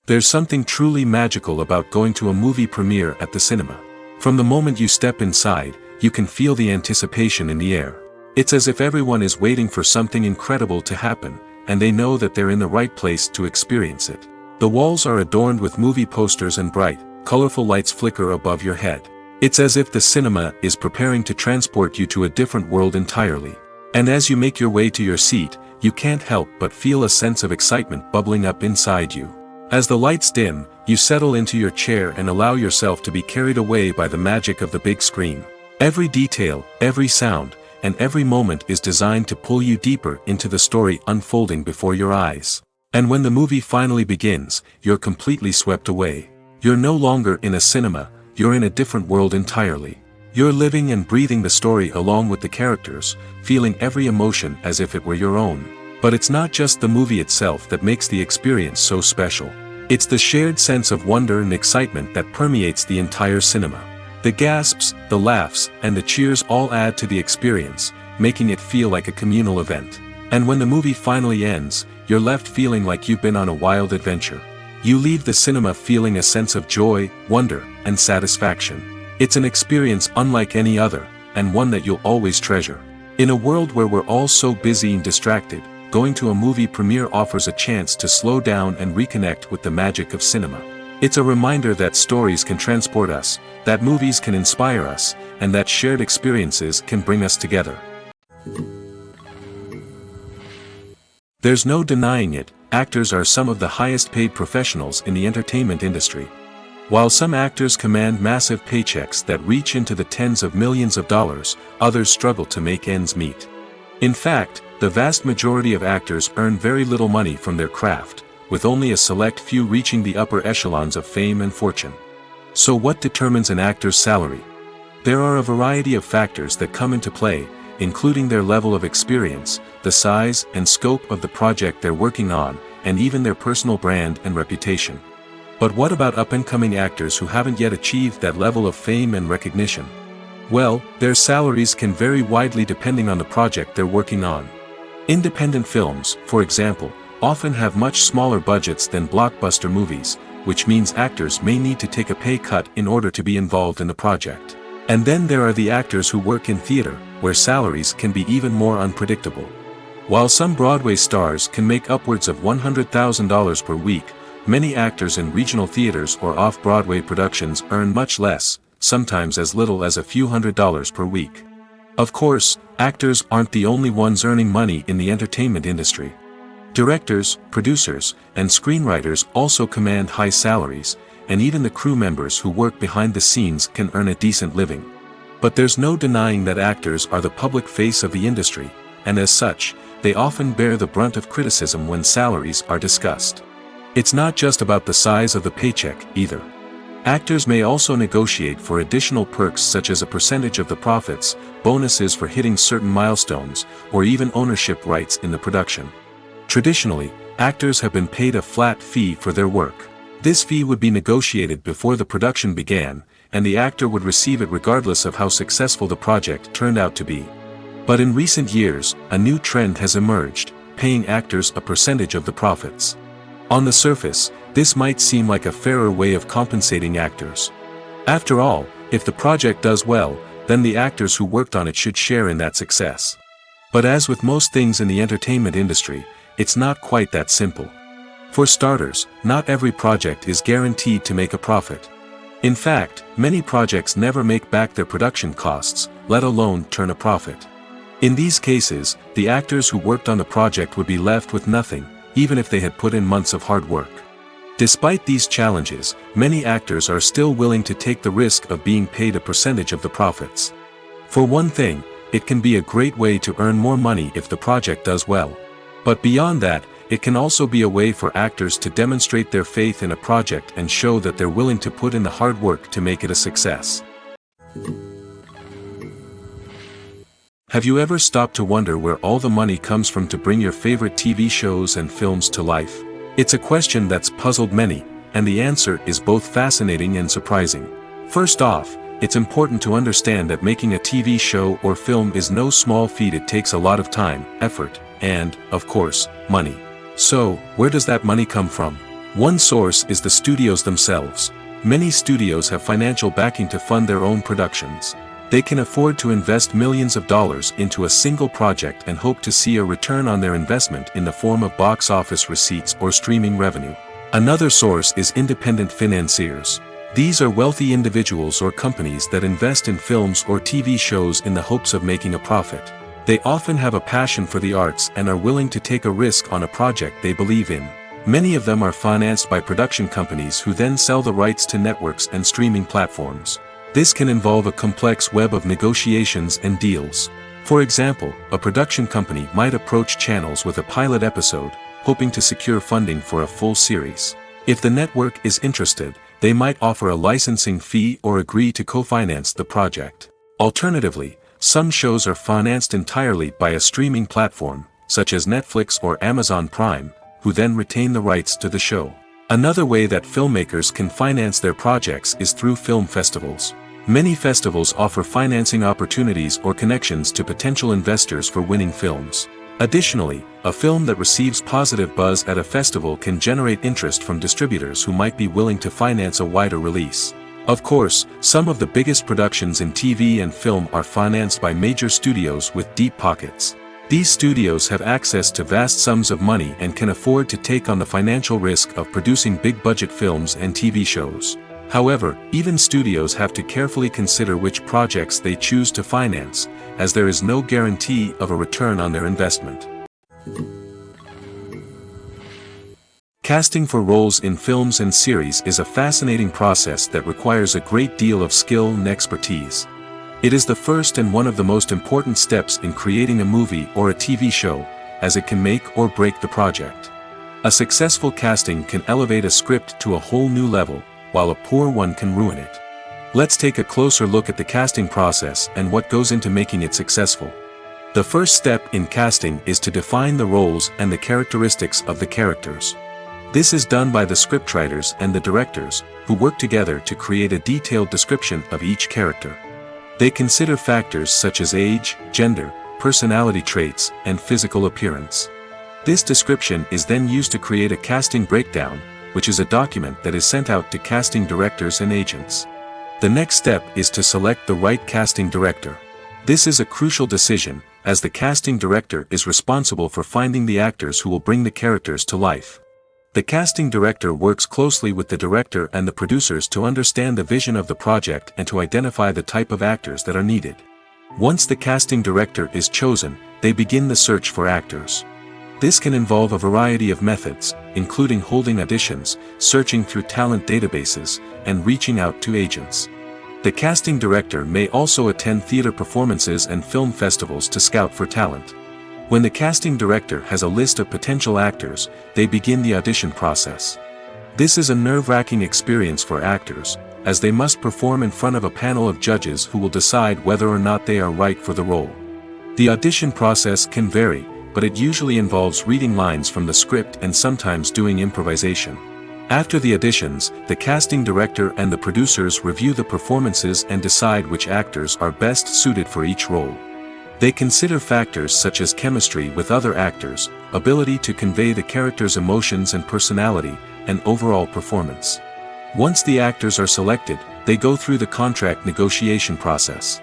There's something truly magical about going to a movie premiere at the cinema. From the moment you step inside, you can feel the anticipation in the air. It's as if everyone is waiting for something incredible to happen, and they know that they're in the right place to experience it. The walls are adorned with movie posters and bright, colorful lights flicker above your head. It's as if the cinema is preparing to transport you to a different world entirely. And as you make your way to your seat, you can't help but feel a sense of excitement bubbling up inside you. As the lights dim, you settle into your chair and allow yourself to be carried away by the magic of the big screen. Every detail, every sound, and every moment is designed to pull you deeper into the story unfolding before your eyes. And when the movie finally begins, you're completely swept away. You're no longer in a cinema, you're in a different world entirely. You're living and breathing the story along with the characters, feeling every emotion as if it were your own. But it's not just the movie itself that makes the experience so special. It's the shared sense of wonder and excitement that permeates the entire cinema. The gasps, the laughs, and the cheers all add to the experience, making it feel like a communal event. And when the movie finally ends, you're left feeling like you've been on a wild adventure. You leave the cinema feeling a sense of joy, wonder, and satisfaction. It's an experience unlike any other, and one that you'll always treasure. In a world where we're all so busy and distracted, going to a movie premiere offers a chance to slow down and reconnect with the magic of cinema. It's a reminder that stories can transport us, that movies can inspire us, and that shared experiences can bring us together. There's no denying it, actors are some of the highest paid professionals in the entertainment industry. While some actors command massive paychecks that reach into the tens of millions of dollars, others struggle to make ends meet. In fact, the vast majority of actors earn very little money from their craft, with only a select few reaching the upper echelons of fame and fortune. So what determines an actor's salary? There are a variety of factors that come into play, including their level of experience, the size and scope of the project they're working on, and even their personal brand and reputation. But what about up-and-coming actors who haven't yet achieved that level of fame and recognition? Well, their salaries can vary widely depending on the project they're working on. Independent films, for example, often have much smaller budgets than blockbuster movies, which means actors may need to take a pay cut in order to be involved in the project. And then there are the actors who work in theater, where salaries can be even more unpredictable. While some Broadway stars can make upwards of $100,000 per week, many actors in regional theaters or off-Broadway productions earn much less, sometimes as little as a few $100s per week. Of course, actors aren't the only ones earning money in the entertainment industry. Directors, producers, and screenwriters also command high salaries, and even the crew members who work behind the scenes can earn a decent living. But there's no denying that actors are the public face of the industry, and as such, they often bear the brunt of criticism when salaries are discussed. It's not just about the size of the paycheck, either. Actors may also negotiate for additional perks such as a percentage of the profits, bonuses for hitting certain milestones, or even ownership rights in the production. Traditionally, actors have been paid a flat fee for their work. This fee would be negotiated before the production began, and the actor would receive it regardless of how successful the project turned out to be. But in recent years, a new trend has emerged, paying actors a percentage of the profits. On the surface, this might seem like a fairer way of compensating actors. After all, If the project does well, then the actors who worked on it should share in that success. But as with most things in the entertainment industry, it's not quite that simple. For starters, not every project is guaranteed to make a profit. In fact, many projects never make back their production costs, let alone turn a profit. In these cases, the actors who worked on the project would be left with nothing, even if they had put in months of hard work. Despite these challenges, many actors are still willing to take the risk of being paid a percentage of the profits. For one thing, it can be a great way to earn more money if the project does well. But beyond that, it can also be a way for actors to demonstrate their faith in a project and show that they're willing to put in the hard work to make it a success. Have you ever stopped to wonder where all the money comes from to bring your favorite TV shows and films to life? It's a question that's puzzled many, and the answer is both fascinating and surprising. First off, it's important to understand that making a TV show or film is no small feat. It takes a lot of time, effort, and, of course, money. So, where does that money come from? One source is the studios themselves. Many studios have financial backing to fund their own productions. They can afford to invest millions of dollars into a single project and hope to see a return on their investment in the form of box office receipts or streaming revenue. Another source is independent financiers. These are wealthy individuals or companies that invest in films or TV shows in the hopes of making a profit. They often have a passion for the arts and are willing to take a risk on a project they believe in. Many of them are financed by production companies who then sell the rights to networks and streaming platforms. This can involve a complex web of negotiations and deals. For example, a production company might approach channels with a pilot episode, hoping to secure funding for a full series. If the network is interested, they might offer a licensing fee or agree to co-finance the project. Alternatively, some shows are financed entirely by a streaming platform, such as Netflix or Amazon Prime, who then retain the rights to the show. Another way that filmmakers can finance their projects is through film festivals. Many festivals offer financing opportunities or connections to potential investors for winning films. Additionally, a film that receives positive buzz at a festival can generate interest from distributors who might be willing to finance a wider release. Of course, some of the biggest productions in TV and film are financed by major studios with deep pockets. These studios have access to vast sums of money and can afford to take on the financial risk of producing big-budget films and TV shows. However, even studios have to carefully consider which projects they choose to finance, as there is no guarantee of a return on their investment. Casting for roles in films and series is a fascinating process that requires a great deal of skill and expertise. It is the first and one of the most important steps in creating a movie or a TV show, as it can make or break the project. A successful casting can elevate a script to a whole new level, while a poor one can ruin it. Let's take a closer look at the casting process and what goes into making it successful. The first step in casting is to define the roles and the characteristics of the characters. This is done by the scriptwriters and the directors, who work together to create a detailed description of each character. They consider factors such as age, gender, personality traits, and physical appearance. This description is then used to create a casting breakdown, which is a document that is sent out to casting directors and agents. The next step is to select the right casting director. This is a crucial decision, as the casting director is responsible for finding the actors who will bring the characters to life. The casting director works closely with the director and the producers to understand the vision of the project and to identify the type of actors that are needed. Once the casting director is chosen, they begin the search for actors. This can involve a variety of methods, including holding auditions, searching through talent databases, and reaching out to agents. The casting director may also attend theater performances and film festivals to scout for talent. When the casting director has a list of potential actors, they begin the audition process. This is a nerve-wracking experience for actors, as they must perform in front of a panel of judges who will decide whether or not they are right for the role. The audition process can vary, but it usually involves reading lines from the script and sometimes doing improvisation. After the auditions, the casting director and the producers review the performances and decide which actors are best suited for each role. They consider factors such as chemistry with other actors, ability to convey the character's emotions and personality, and overall performance. Once the actors are selected, they go through the contract negotiation process.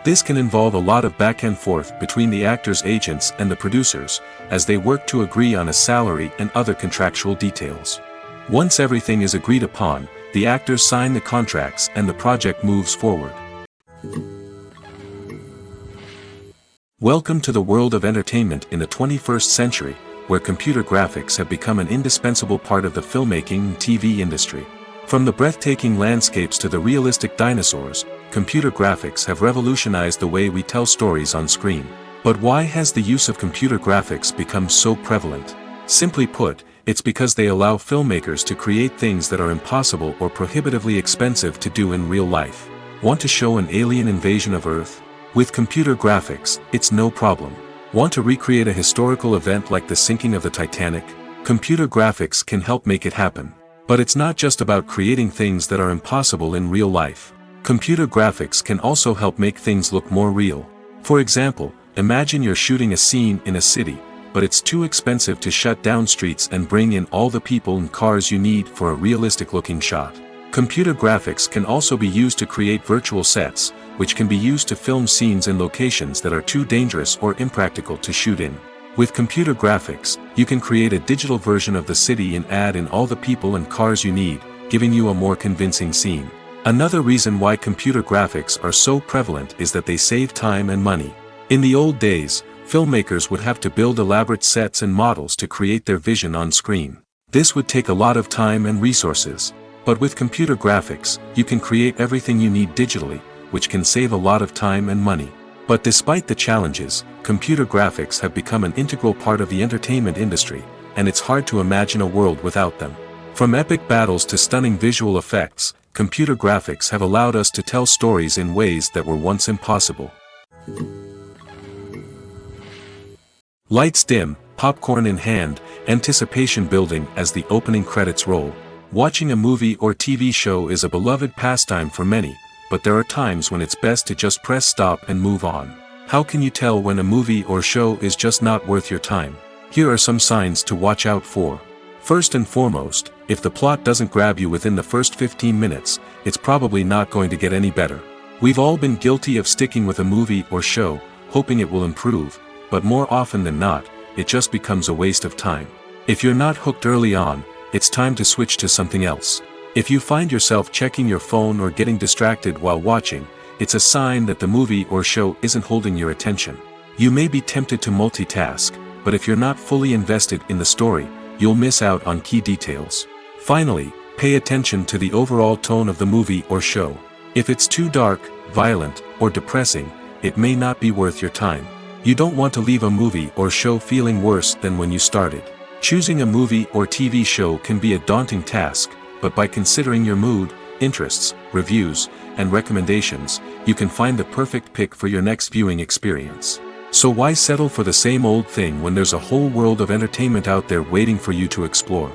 This can involve a lot of back and forth between the actors' agents and the producers, as they work to agree on a salary and other contractual details. Once everything is agreed upon, the actors sign the contracts and the project moves forward. Welcome to the world of entertainment in the 21st century, where computer graphics have become an indispensable part of the filmmaking and TV industry. From the breathtaking landscapes to the realistic dinosaurs, computer graphics have revolutionized the way we tell stories on screen. But why has the use of computer graphics become so prevalent? Simply put, it's because they allow filmmakers to create things that are impossible or prohibitively expensive to do in real life. Want to show an alien invasion of Earth? With computer graphics, it's no problem. Want to recreate a historical event like the sinking of the Titanic? Computer graphics can help make it happen. But it's not just about creating things that are impossible in real life. Computer graphics can also help make things look more real. For example, imagine you're shooting a scene in a city, but it's too expensive to shut down streets and bring in all the people and cars you need for a realistic-looking shot. Computer graphics can also be used to create virtual sets, which can be used to film scenes in locations that are too dangerous or impractical to shoot in. With computer graphics, you can create a digital version of the city and add in all the people and cars you need, giving you a more convincing scene. Another reason why computer graphics are so prevalent is that they save time and money. In the old days, filmmakers would have to build elaborate sets and models to create their vision on screen. This would take a lot of time and resources. But with computer graphics, you can create everything you need digitally, which can save a lot of time and money. But despite the challenges, computer graphics have become an integral part of the entertainment industry, and it's hard to imagine a world without them. From epic battles to stunning visual effects, computer graphics have allowed us to tell stories in ways that were once impossible. Lights dim, popcorn in hand, anticipation building as the opening credits roll. Watching a movie or TV show is a beloved pastime for many, but there are times when it's best to just press stop and move on. How can you tell when a movie or show is just not worth your time? Here are some signs to watch out for. First and foremost, if the plot doesn't grab you within the first 15 minutes, it's probably not going to get any better. We've all been guilty of sticking with a movie or show, hoping it will improve, but more often than not, it just becomes a waste of time. If you're not hooked early on, it's time to switch to something else. If you find yourself checking your phone or getting distracted while watching, it's a sign that the movie or show isn't holding your attention. You may be tempted to multitask, but if you're not fully invested in the story, you'll miss out on key details. Finally, pay attention to the overall tone of the movie or show. If it's too dark, violent, or depressing, it may not be worth your time. You don't want to leave a movie or show feeling worse than when you started. Choosing a movie or TV show can be a daunting task, but by considering your mood, interests, reviews, and recommendations, you can find the perfect pick for your next viewing experience. So why settle for the same old thing when there's a whole world of entertainment out there waiting for you to explore?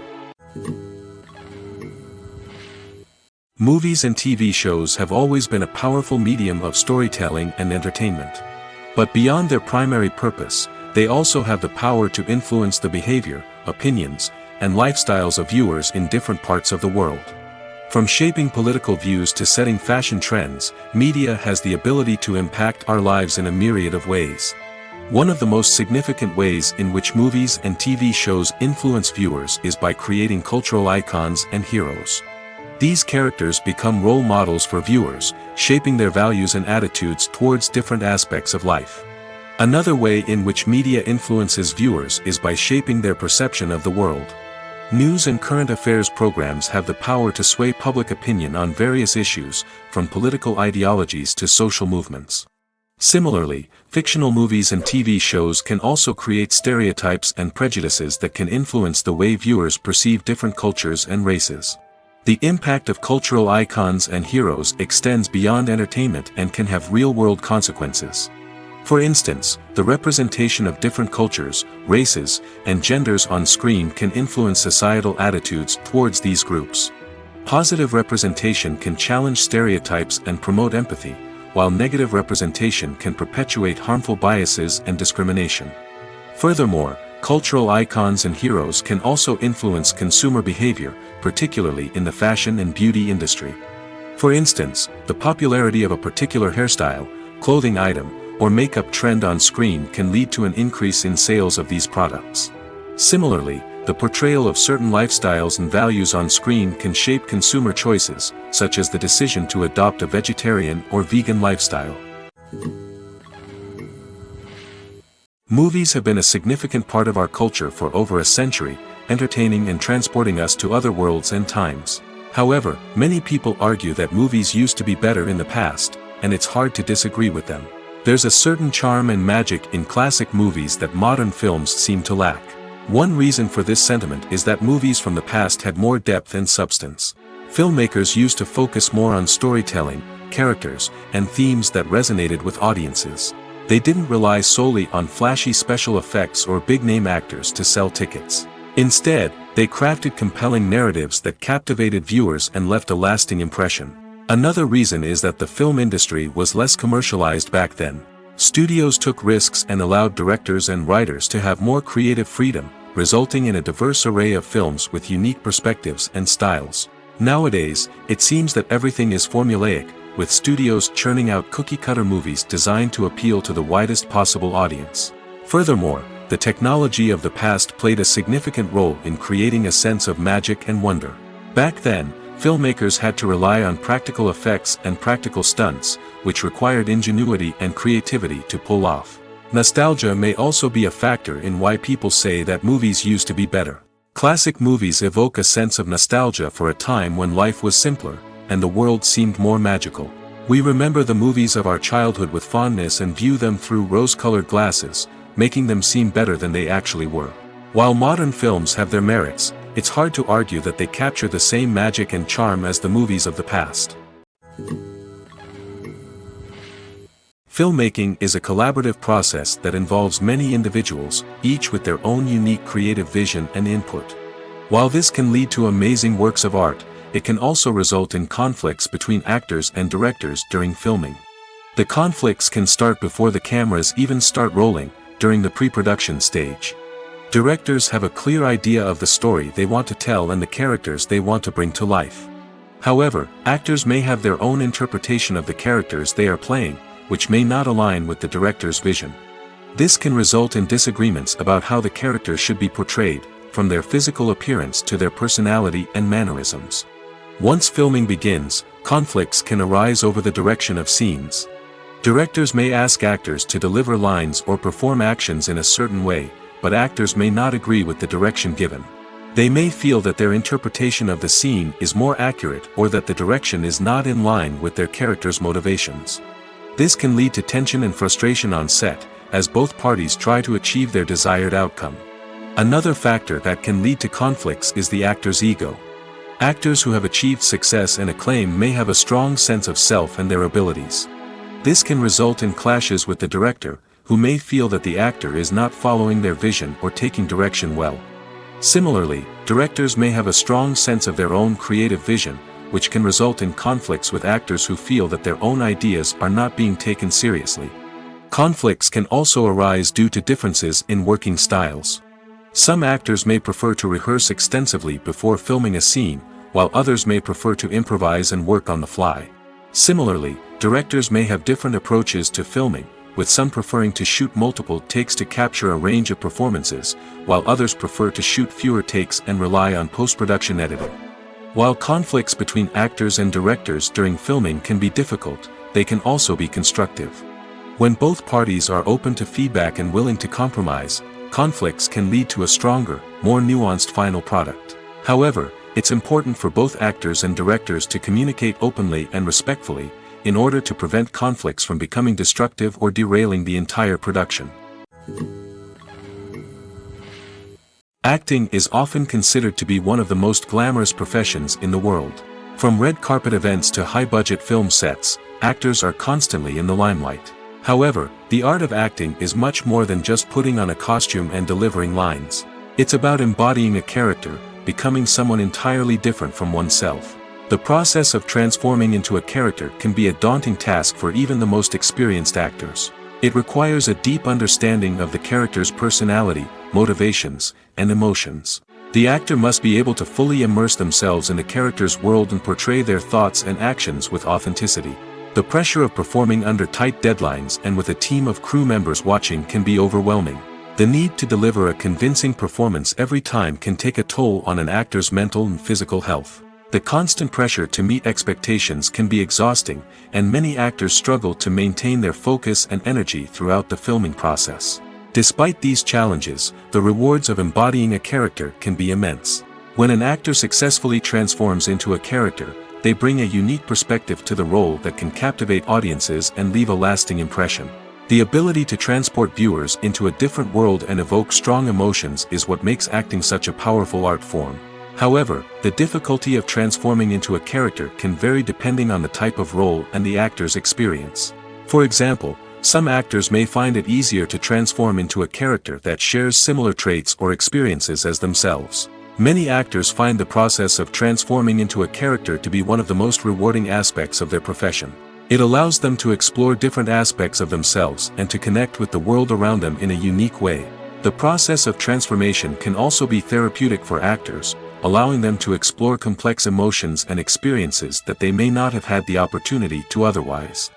Movies and TV shows have always been a powerful medium of storytelling and entertainment. But beyond their primary purpose, they also have the power to influence the behavior, opinions, and lifestyles of viewers in different parts of the world. From shaping political views to setting fashion trends, media has the ability to impact our lives in a myriad of ways. One of the most significant ways in which movies and TV shows influence viewers is by creating cultural icons and heroes. These characters become role models for viewers, shaping their values and attitudes towards different aspects of life. Another way in which media influences viewers is by shaping their perception of the world. News and current affairs programs have the power to sway public opinion on various issues, from political ideologies to social movements. Similarly, fictional movies and TV shows can also create stereotypes and prejudices that can influence the way viewers perceive different cultures and races. The impact of cultural icons and heroes extends beyond entertainment and can have real-world consequences. For instance, the representation of different cultures, races, and genders on screen can influence societal attitudes towards these groups. Positive representation can challenge stereotypes and promote empathy, while negative representation can perpetuate harmful biases and discrimination. Furthermore, cultural icons and heroes can also influence consumer behavior, particularly in the fashion and beauty industry. For instance, the popularity of a particular hairstyle, clothing item, or makeup trend on screen can lead to an increase in sales of these products. Similarly, the portrayal of certain lifestyles and values on screen can shape consumer choices, such as the decision to adopt a vegetarian or vegan lifestyle. Movies have been a significant part of our culture for over a century, entertaining and transporting us to other worlds and times. However, many people argue that movies used to be better in the past, and it's hard to disagree with them. There's a certain charm and magic in classic movies that modern films seem to lack. One reason for this sentiment is that movies from the past had more depth and substance. Filmmakers used to focus more on storytelling, characters, and themes that resonated with audiences. They didn't rely solely on flashy special effects or big-name actors to sell tickets. Instead, they crafted compelling narratives that captivated viewers and left a lasting impression. Another reason is that the film industry was less commercialized back then. Studios took risks and allowed directors and writers to have more creative freedom, resulting in a diverse array of films with unique perspectives and styles. Nowadays, it seems that everything is formulaic, with studios churning out cookie-cutter movies designed to appeal to the widest possible audience. Furthermore, the technology of the past played a significant role in creating a sense of magic and wonder. Back then, filmmakers had to rely on practical effects and practical stunts, which required ingenuity and creativity to pull off. Nostalgia may also be a factor in why people say that movies used to be better. Classic movies evoke a sense of nostalgia for a time when life was simpler, and the world seemed more magical. We remember the movies of our childhood with fondness and view them through rose-colored glasses, making them seem better than they actually were. While modern films have their merits, it's hard to argue that they capture the same magic and charm as the movies of the past. Filmmaking is a collaborative process that involves many individuals, each with their own unique creative vision and input. While this can lead to amazing works of art, it can also result in conflicts between actors and directors during filming. The conflicts can start before the cameras even start rolling, during the pre-production stage. Directors have a clear idea of the story they want to tell and the characters they want to bring to life. However, actors may have their own interpretation of the characters they are playing, which may not align with the director's vision. This can result in disagreements about how the characters should be portrayed, from their physical appearance to their personality and mannerisms. Once filming begins, conflicts can arise over the direction of scenes. Directors may ask actors to deliver lines or perform actions in a certain way, but actors may not agree with the direction given. They may feel that their interpretation of the scene is more accurate or that the direction is not in line with their character's motivations. This can lead to tension and frustration on set, as both parties try to achieve their desired outcome. Another factor that can lead to conflicts is the actor's ego. Actors who have achieved success and acclaim may have a strong sense of self and their abilities. This can result in clashes with the director, who may feel that the actor is not following their vision or taking direction well. Similarly, directors may have a strong sense of their own creative vision, which can result in conflicts with actors who feel that their own ideas are not being taken seriously. Conflicts can also arise due to differences in working styles. Some actors may prefer to rehearse extensively before filming a scene, while others may prefer to improvise and work on the fly. Similarly, directors may have different approaches to filming, with some preferring to shoot multiple takes to capture a range of performances, while others prefer to shoot fewer takes and rely on post-production editing. While conflicts between actors and directors during filming can be difficult, they can also be constructive. When both parties are open to feedback and willing to compromise, conflicts can lead to a stronger, more nuanced final product. However, it's important for both actors and directors to communicate openly and respectfully, in order to prevent conflicts from becoming destructive or derailing the entire production. Acting is often considered to be one of the most glamorous professions in the world. From red carpet events to high-budget film sets, actors are constantly in the limelight. However, the art of acting is much more than just putting on a costume and delivering lines. It's about embodying a character, becoming someone entirely different from oneself. The process of transforming into a character can be a daunting task for even the most experienced actors. It requires a deep understanding of the character's personality, motivations, and emotions. The actor must be able to fully immerse themselves in the character's world and portray their thoughts and actions with authenticity. The pressure of performing under tight deadlines and with a team of crew members watching can be overwhelming. The need to deliver a convincing performance every time can take a toll on an actor's mental and physical health. The constant pressure to meet expectations can be exhausting, and many actors struggle to maintain their focus and energy throughout the filming process. Despite these challenges, the rewards of embodying a character can be immense. When an actor successfully transforms into a character, they bring a unique perspective to the role that can captivate audiences and leave a lasting impression. The ability to transport viewers into a different world and evoke strong emotions is what makes acting such a powerful art form. However, the difficulty of transforming into a character can vary depending on the type of role and the actor's experience. For example, some actors may find it easier to transform into a character that shares similar traits or experiences as themselves. Many actors find the process of transforming into a character to be one of the most rewarding aspects of their profession. It allows them to explore different aspects of themselves and to connect with the world around them in a unique way. The process of transformation can also be therapeutic for actors, allowing them to explore complex emotions and experiences that they may not have had the opportunity to otherwise.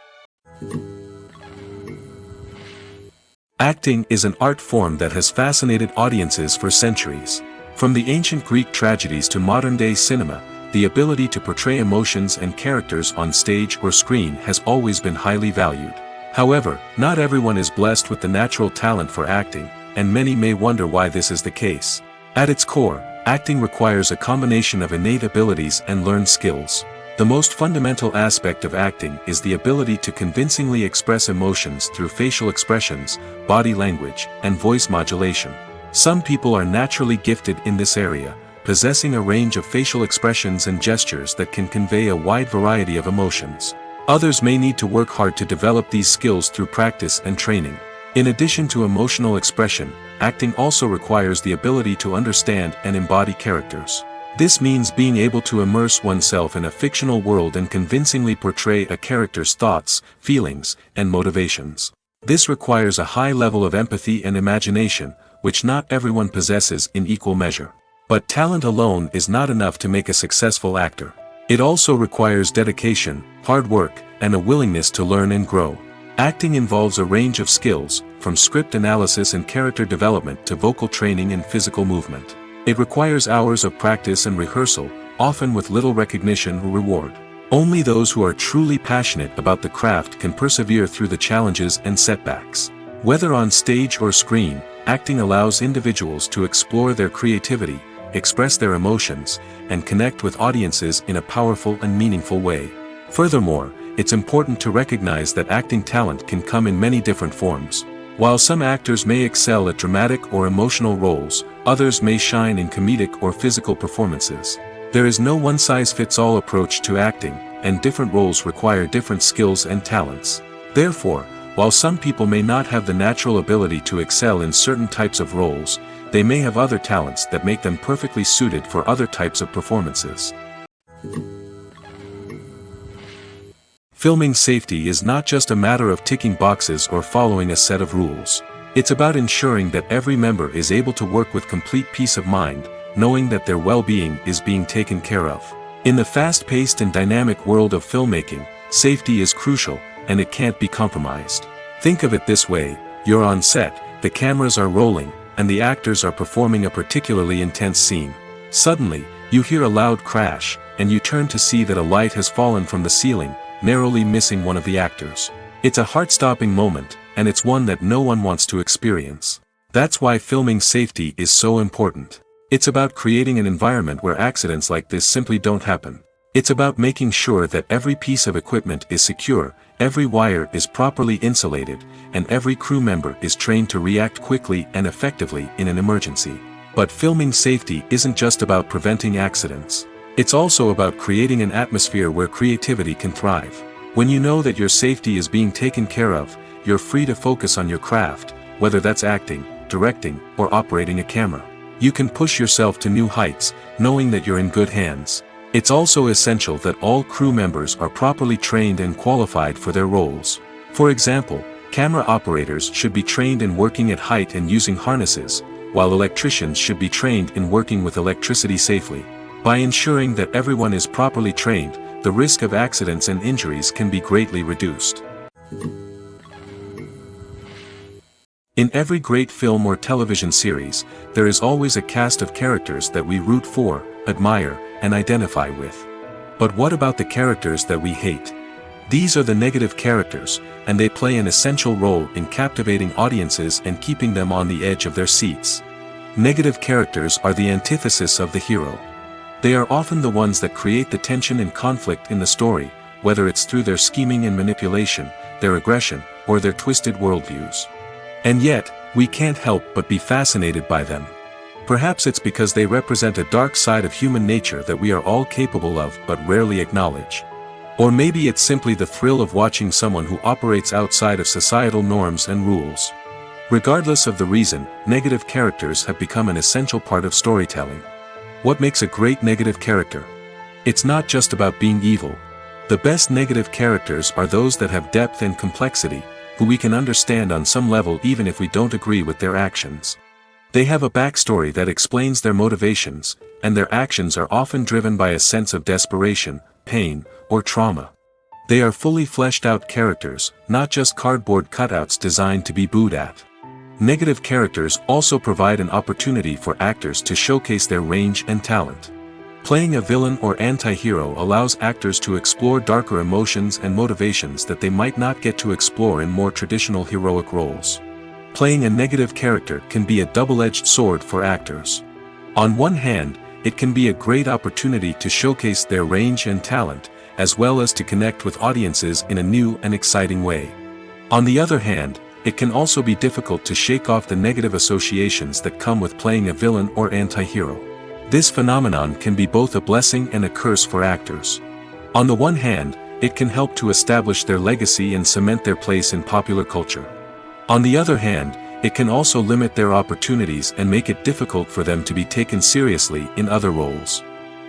Acting is an art form that has fascinated audiences for centuries. From the ancient Greek tragedies to modern-day cinema, the ability to portray emotions and characters on stage or screen has always been highly valued. However, not everyone is blessed with the natural talent for acting, and many may wonder why this is the case. At its core, acting requires a combination of innate abilities and learned skills. The most fundamental aspect of acting is the ability to convincingly express emotions through facial expressions, body language, and voice modulation. Some people are naturally gifted in this area, possessing a range of facial expressions and gestures that can convey a wide variety of emotions. Others may need to work hard to develop these skills through practice and training. In addition to emotional expression, acting also requires the ability to understand and embody characters. This means being able to immerse oneself in a fictional world and convincingly portray a character's thoughts, feelings, and motivations. This requires a high level of empathy and imagination, which not everyone possesses in equal measure. But talent alone is not enough to make a successful actor. It also requires dedication, hard work, and a willingness to learn and grow. Acting involves a range of skills, from script analysis and character development to vocal training and physical movement. It requires hours of practice and rehearsal, often with little recognition or reward. Only those who are truly passionate about the craft can persevere through the challenges and setbacks. Whether on stage or screen, acting allows individuals to explore their creativity, express their emotions, and connect with audiences in a powerful and meaningful way. Furthermore, it's important to recognize that acting talent can come in many different forms. While some actors may excel at dramatic or emotional roles, others may shine in comedic or physical performances. There is no one-size-fits-all approach to acting, and different roles require different skills and talents. Therefore, while some people may not have the natural ability to excel in certain types of roles, they may have other talents that make them perfectly suited for other types of performances. Filming safety is not just a matter of ticking boxes or following a set of rules. It's about ensuring that every member is able to work with complete peace of mind, knowing that their well-being is being taken care of. In the fast-paced and dynamic world of filmmaking, safety is crucial, and it can't be compromised. Think of it this way: you're on set, the cameras are rolling, and the actors are performing a particularly intense scene. Suddenly, you hear a loud crash, and you turn to see that a light has fallen from the ceiling, narrowly missing one of the actors. It's a heart-stopping moment, and it's one that no one wants to experience. That's why filming safety is so important. It's about creating an environment where accidents like this simply don't happen. It's about making sure that every piece of equipment is secure, every wire is properly insulated, and every crew member is trained to react quickly and effectively in an emergency. But filming safety isn't just about preventing accidents. It's also about creating an atmosphere where creativity can thrive. When you know that your safety is being taken care of, you're free to focus on your craft, whether that's acting, directing, or operating a camera. You can push yourself to new heights, knowing that you're in good hands. It's also essential that all crew members are properly trained and qualified for their roles. For example, camera operators should be trained in working at height and using harnesses, while electricians should be trained in working with electricity safely. By ensuring that everyone is properly trained, the risk of accidents and injuries can be greatly reduced. In every great film or television series, there is always a cast of characters that we root for, admire, and identify with. But what about the characters that we hate? These are the negative characters, and they play an essential role in captivating audiences and keeping them on the edge of their seats. Negative characters are the antithesis of the hero. They are often the ones that create the tension and conflict in the story, whether it's through their scheming and manipulation, their aggression, or their twisted worldviews. And yet, we can't help but be fascinated by them. Perhaps it's because they represent a dark side of human nature that we are all capable of but rarely acknowledge. Or maybe it's simply the thrill of watching someone who operates outside of societal norms and rules. Regardless of the reason, negative characters have become an essential part of storytelling. What makes a great negative character? It's not just about being evil. The best negative characters are those that have depth and complexity, who we can understand on some level even if we don't agree with their actions. They have a backstory that explains their motivations, and their actions are often driven by a sense of desperation, pain, or trauma. They are fully fleshed out characters, not just cardboard cutouts designed to be booed at. Negative characters also provide an opportunity for actors to showcase their range and talent. Playing a villain or anti-hero allows actors to explore darker emotions and motivations that they might not get to explore in more traditional heroic roles. Playing a negative character can be a double-edged sword for actors. On one hand, it can be a great opportunity to showcase their range and talent, as well as to connect with audiences in a new and exciting way. On the other hand, it can also be difficult to shake off the negative associations that come with playing a villain or anti-hero. This phenomenon can be both a blessing and a curse for actors. On the one hand, it can help to establish their legacy and cement their place in popular culture. On the other hand, it can also limit their opportunities and make it difficult for them to be taken seriously in other roles.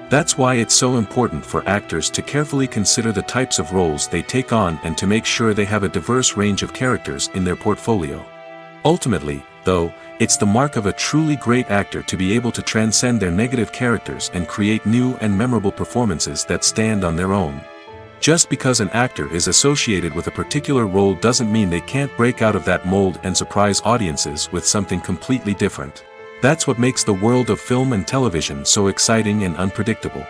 That's why it's so important for actors to carefully consider the types of roles they take on and to make sure they have a diverse range of characters in their portfolio. Ultimately, though, it's the mark of a truly great actor to be able to transcend their negative characters and create new and memorable performances that stand on their own. Just because an actor is associated with a particular role doesn't mean they can't break out of that mold and surprise audiences with something completely different. That's what makes the world of film and television so exciting and unpredictable.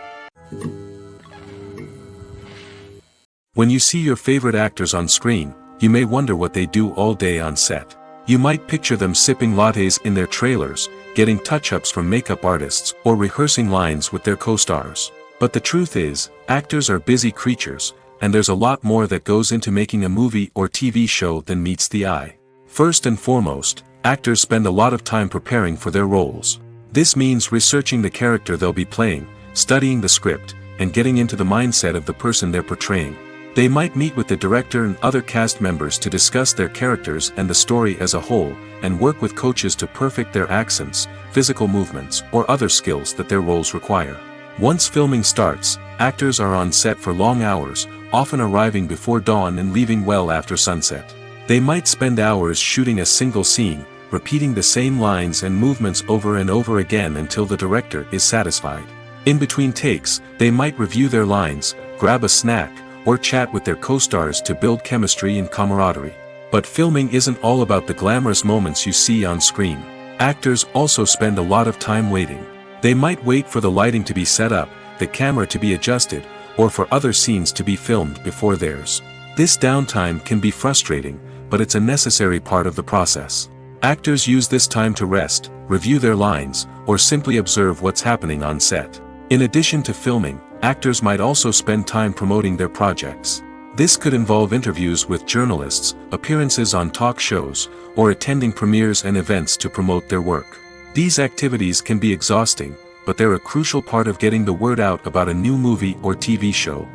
When you see your favorite actors on screen, you may wonder what they do all day on set. You might picture them sipping lattes in their trailers, getting touch-ups from makeup artists, or rehearsing lines with their co-stars. But the truth is, actors are busy creatures, and there's a lot more that goes into making a movie or TV show than meets the eye. First and foremost, actors spend a lot of time preparing for their roles. This means researching the character they'll be playing, studying the script, and getting into the mindset of the person they're portraying. They might meet with the director and other cast members to discuss their characters and the story as a whole, and work with coaches to perfect their accents, physical movements, or other skills that their roles require. Once filming starts, actors are on set for long hours, often arriving before dawn and leaving well after sunset. They might spend hours shooting a single scene, repeating the same lines and movements over and over again until the director is satisfied. In between takes, they might review their lines, grab a snack, or chat with their co-stars to build chemistry and camaraderie. But filming isn't all about the glamorous moments you see on screen. Actors also spend a lot of time waiting. They might wait for the lighting to be set up, the camera to be adjusted, or for other scenes to be filmed before theirs. This downtime can be frustrating, but it's a necessary part of the process. Actors use this time to rest, review their lines, or simply observe what's happening on set. In addition to filming, actors might also spend time promoting their projects. This could involve interviews with journalists, appearances on talk shows, or attending premieres and events to promote their work. These activities can be exhausting, but they're a crucial part of getting the word out about a new movie or TV show.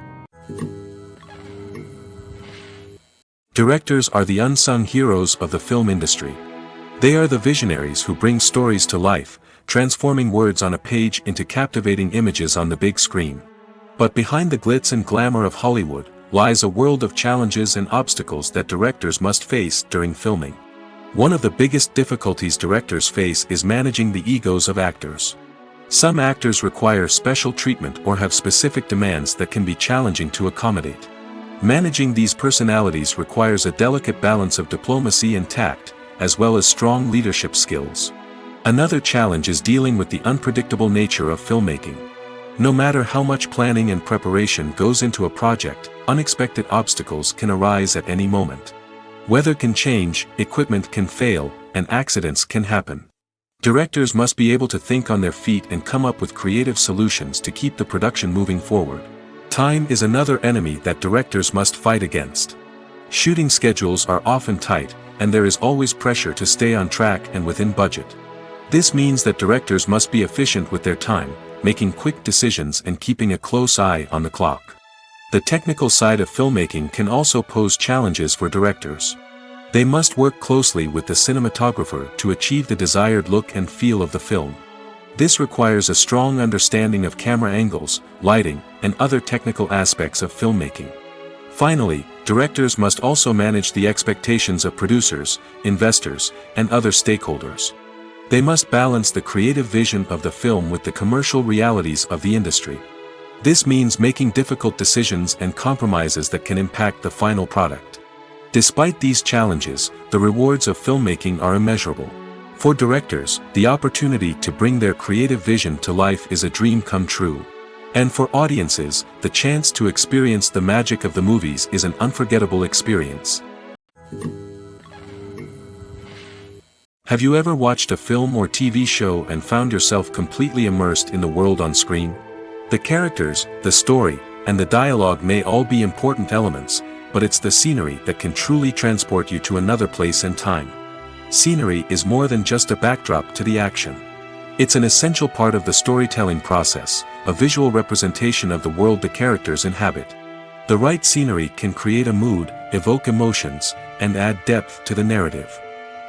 Directors are the unsung heroes of the film industry. They are the visionaries who bring stories to life, transforming words on a page into captivating images on the big screen. But behind the glitz and glamour of Hollywood, lies a world of challenges and obstacles that directors must face during filming. One of the biggest difficulties directors face is managing the egos of actors. Some actors require special treatment or have specific demands that can be challenging to accommodate. Managing these personalities requires a delicate balance of diplomacy and tact, as well as strong leadership skills. Another challenge is dealing with the unpredictable nature of filmmaking. No matter how much planning and preparation goes into a project, unexpected obstacles can arise at any moment. Weather can change, equipment can fail, and accidents can happen. Directors must be able to think on their feet and come up with creative solutions to keep the production moving forward. Time is another enemy that directors must fight against. Shooting schedules are often tight, and there is always pressure to stay on track and within budget. This means that directors must be efficient with their time, making quick decisions and keeping a close eye on the clock. The technical side of filmmaking can also pose challenges for directors. They must work closely with the cinematographer to achieve the desired look and feel of the film. This requires a strong understanding of camera angles, lighting, and other technical aspects of filmmaking. Finally, directors must also manage the expectations of producers, investors, and other stakeholders. They must balance the creative vision of the film with the commercial realities of the industry. This means making difficult decisions and compromises that can impact the final product. Despite these challenges, the rewards of filmmaking are immeasurable. For directors, the opportunity to bring their creative vision to life is a dream come true. And for audiences, the chance to experience the magic of the movies is an unforgettable experience. Have you ever watched a film or TV show and found yourself completely immersed in the world on screen? The characters, the story, and the dialogue may all be important elements, but it's the scenery that can truly transport you to another place and time. Scenery is more than just a backdrop to the action. It's an essential part of the storytelling process, a visual representation of the world the characters inhabit. The right scenery can create a mood, evoke emotions, and add depth to the narrative.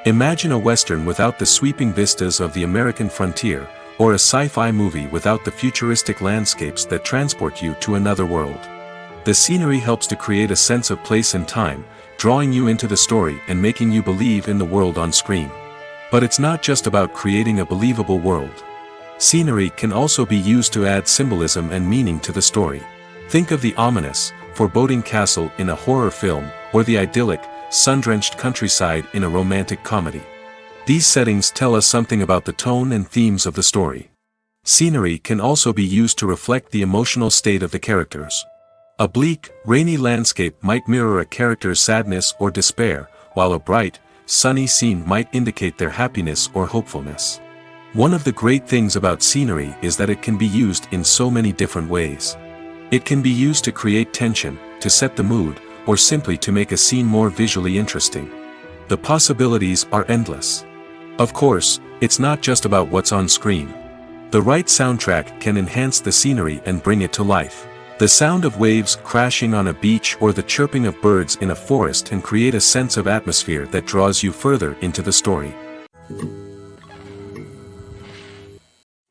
Imagine a Western without the sweeping vistas of the American frontier, or a sci-fi movie without the futuristic landscapes that transport you to another world. The scenery helps to create a sense of place and time, drawing you into the story and making you believe in the world on screen. But it's not just about creating a believable world. Scenery can also be used to add symbolism and meaning to the story. Think of the ominous, foreboding castle in a horror film, or the idyllic, sun-drenched countryside in a romantic comedy. These settings tell us something about the tone and themes of the story. Scenery can also be used to reflect the emotional state of the characters. A bleak, rainy landscape might mirror a character's sadness or despair, while a bright, sunny scene might indicate their happiness or hopefulness. One of the great things about scenery is that it can be used in so many different ways. It can be used to create tension, to set the mood, or simply to make a scene more visually interesting. The possibilities are endless. Of course, it's not just about what's on screen. The right soundtrack can enhance the scenery and bring it to life. The sound of waves crashing on a beach or the chirping of birds in a forest can create a sense of atmosphere that draws you further into the story.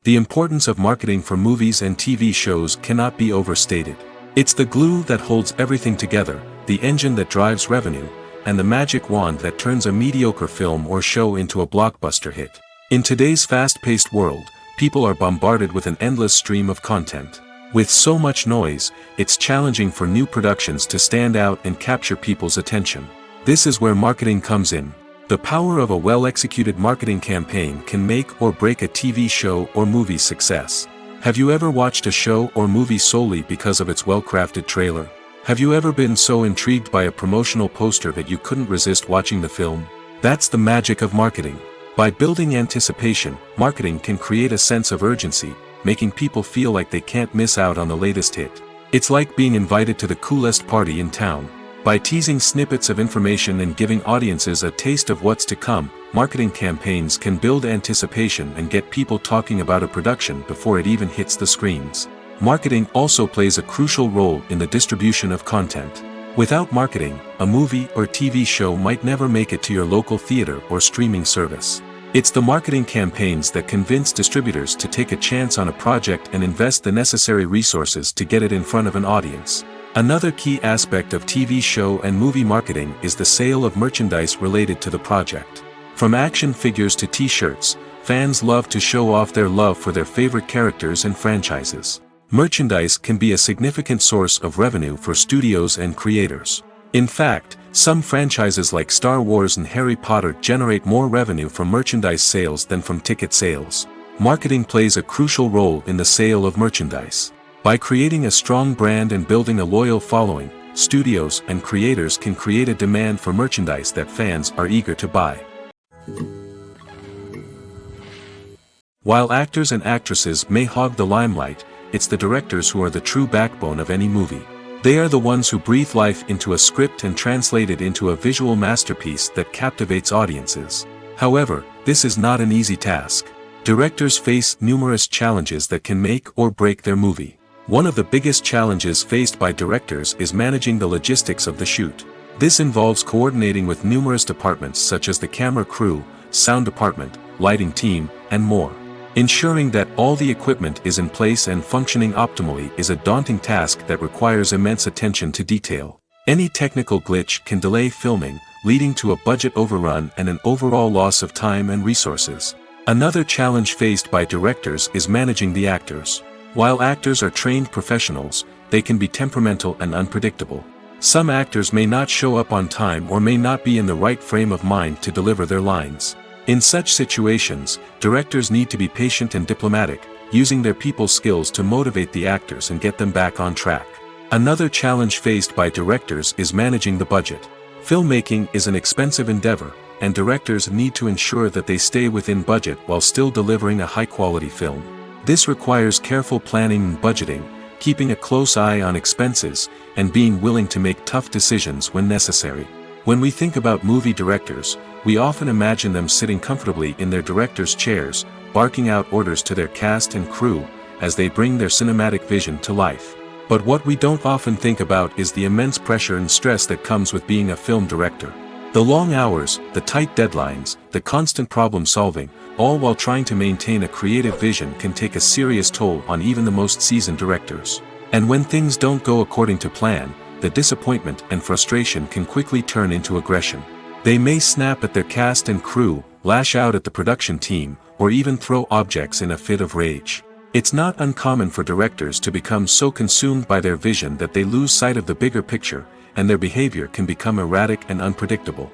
The importance of marketing for movies and TV shows cannot be overstated. It's the glue that holds everything together, the engine that drives revenue, and the magic wand that turns a mediocre film or show into a blockbuster hit. In today's fast-paced world, people are bombarded with an endless stream of content. With so much noise, it's challenging for new productions to stand out and capture people's attention. This is where marketing comes in. The power of a well-executed marketing campaign can make or break a TV show or movie's success. Have you ever watched a show or movie solely because of its well-crafted trailer? Have you ever been so intrigued by a promotional poster that you couldn't resist watching the film? That's the magic of marketing. By building anticipation, marketing can create a sense of urgency, making people feel like they can't miss out on the latest hit. It's like being invited to the coolest party in town. By teasing snippets of information and giving audiences a taste of what's to come, marketing campaigns can build anticipation and get people talking about a production before it even hits the screens. Marketing also plays a crucial role in the distribution of content. Without marketing, a movie or TV show might never make it to your local theater or streaming service. It's the marketing campaigns that convince distributors to take a chance on a project and invest the necessary resources to get it in front of an audience. Another key aspect of TV show and movie marketing is the sale of merchandise related to the project. From action figures to t-shirts, fans love to show off their love for their favorite characters and franchises. Merchandise can be a significant source of revenue for studios and creators. In fact, some franchises like Star Wars and Harry Potter generate more revenue from merchandise sales than from ticket sales. Marketing plays a crucial role in the sale of merchandise. By creating a strong brand and building a loyal following, studios and creators can create a demand for merchandise that fans are eager to buy. While actors and actresses may hog the limelight, it's the directors who are the true backbone of any movie. They are the ones who breathe life into a script and translate it into a visual masterpiece that captivates audiences. However, this is not an easy task. Directors face numerous challenges that can make or break their movie. One of the biggest challenges faced by directors is managing the logistics of the shoot. This involves coordinating with numerous departments such as the camera crew, sound department, lighting team, and more. Ensuring that all the equipment is in place and functioning optimally is a daunting task that requires immense attention to detail. Any technical glitch can delay filming, leading to a budget overrun and an overall loss of time and resources. Another challenge faced by directors is managing the actors. While actors are trained professionals, they can be temperamental and unpredictable. Some actors may not show up on time or may not be in the right frame of mind to deliver their lines. In such situations, directors need to be patient and diplomatic, using their people skills to motivate the actors and get them back on track. Another challenge faced by directors is managing the budget. Filmmaking is an expensive endeavor, and directors need to ensure that they stay within budget while still delivering a high-quality film. This requires careful planning and budgeting, keeping a close eye on expenses, and being willing to make tough decisions when necessary. When we think about movie directors, we often imagine them sitting comfortably in their director's chairs, barking out orders to their cast and crew, as they bring their cinematic vision to life. But what we don't often think about is the immense pressure and stress that comes with being a film director. The long hours, the tight deadlines, the constant problem solving, all while trying to maintain a creative vision can take a serious toll on even the most seasoned directors. And when things don't go according to plan, the disappointment and frustration can quickly turn into aggression. They may snap at their cast and crew, lash out at the production team, or even throw objects in a fit of rage. It's not uncommon for directors to become so consumed by their vision that they lose sight of the bigger picture, and their behavior can become erratic and unpredictable.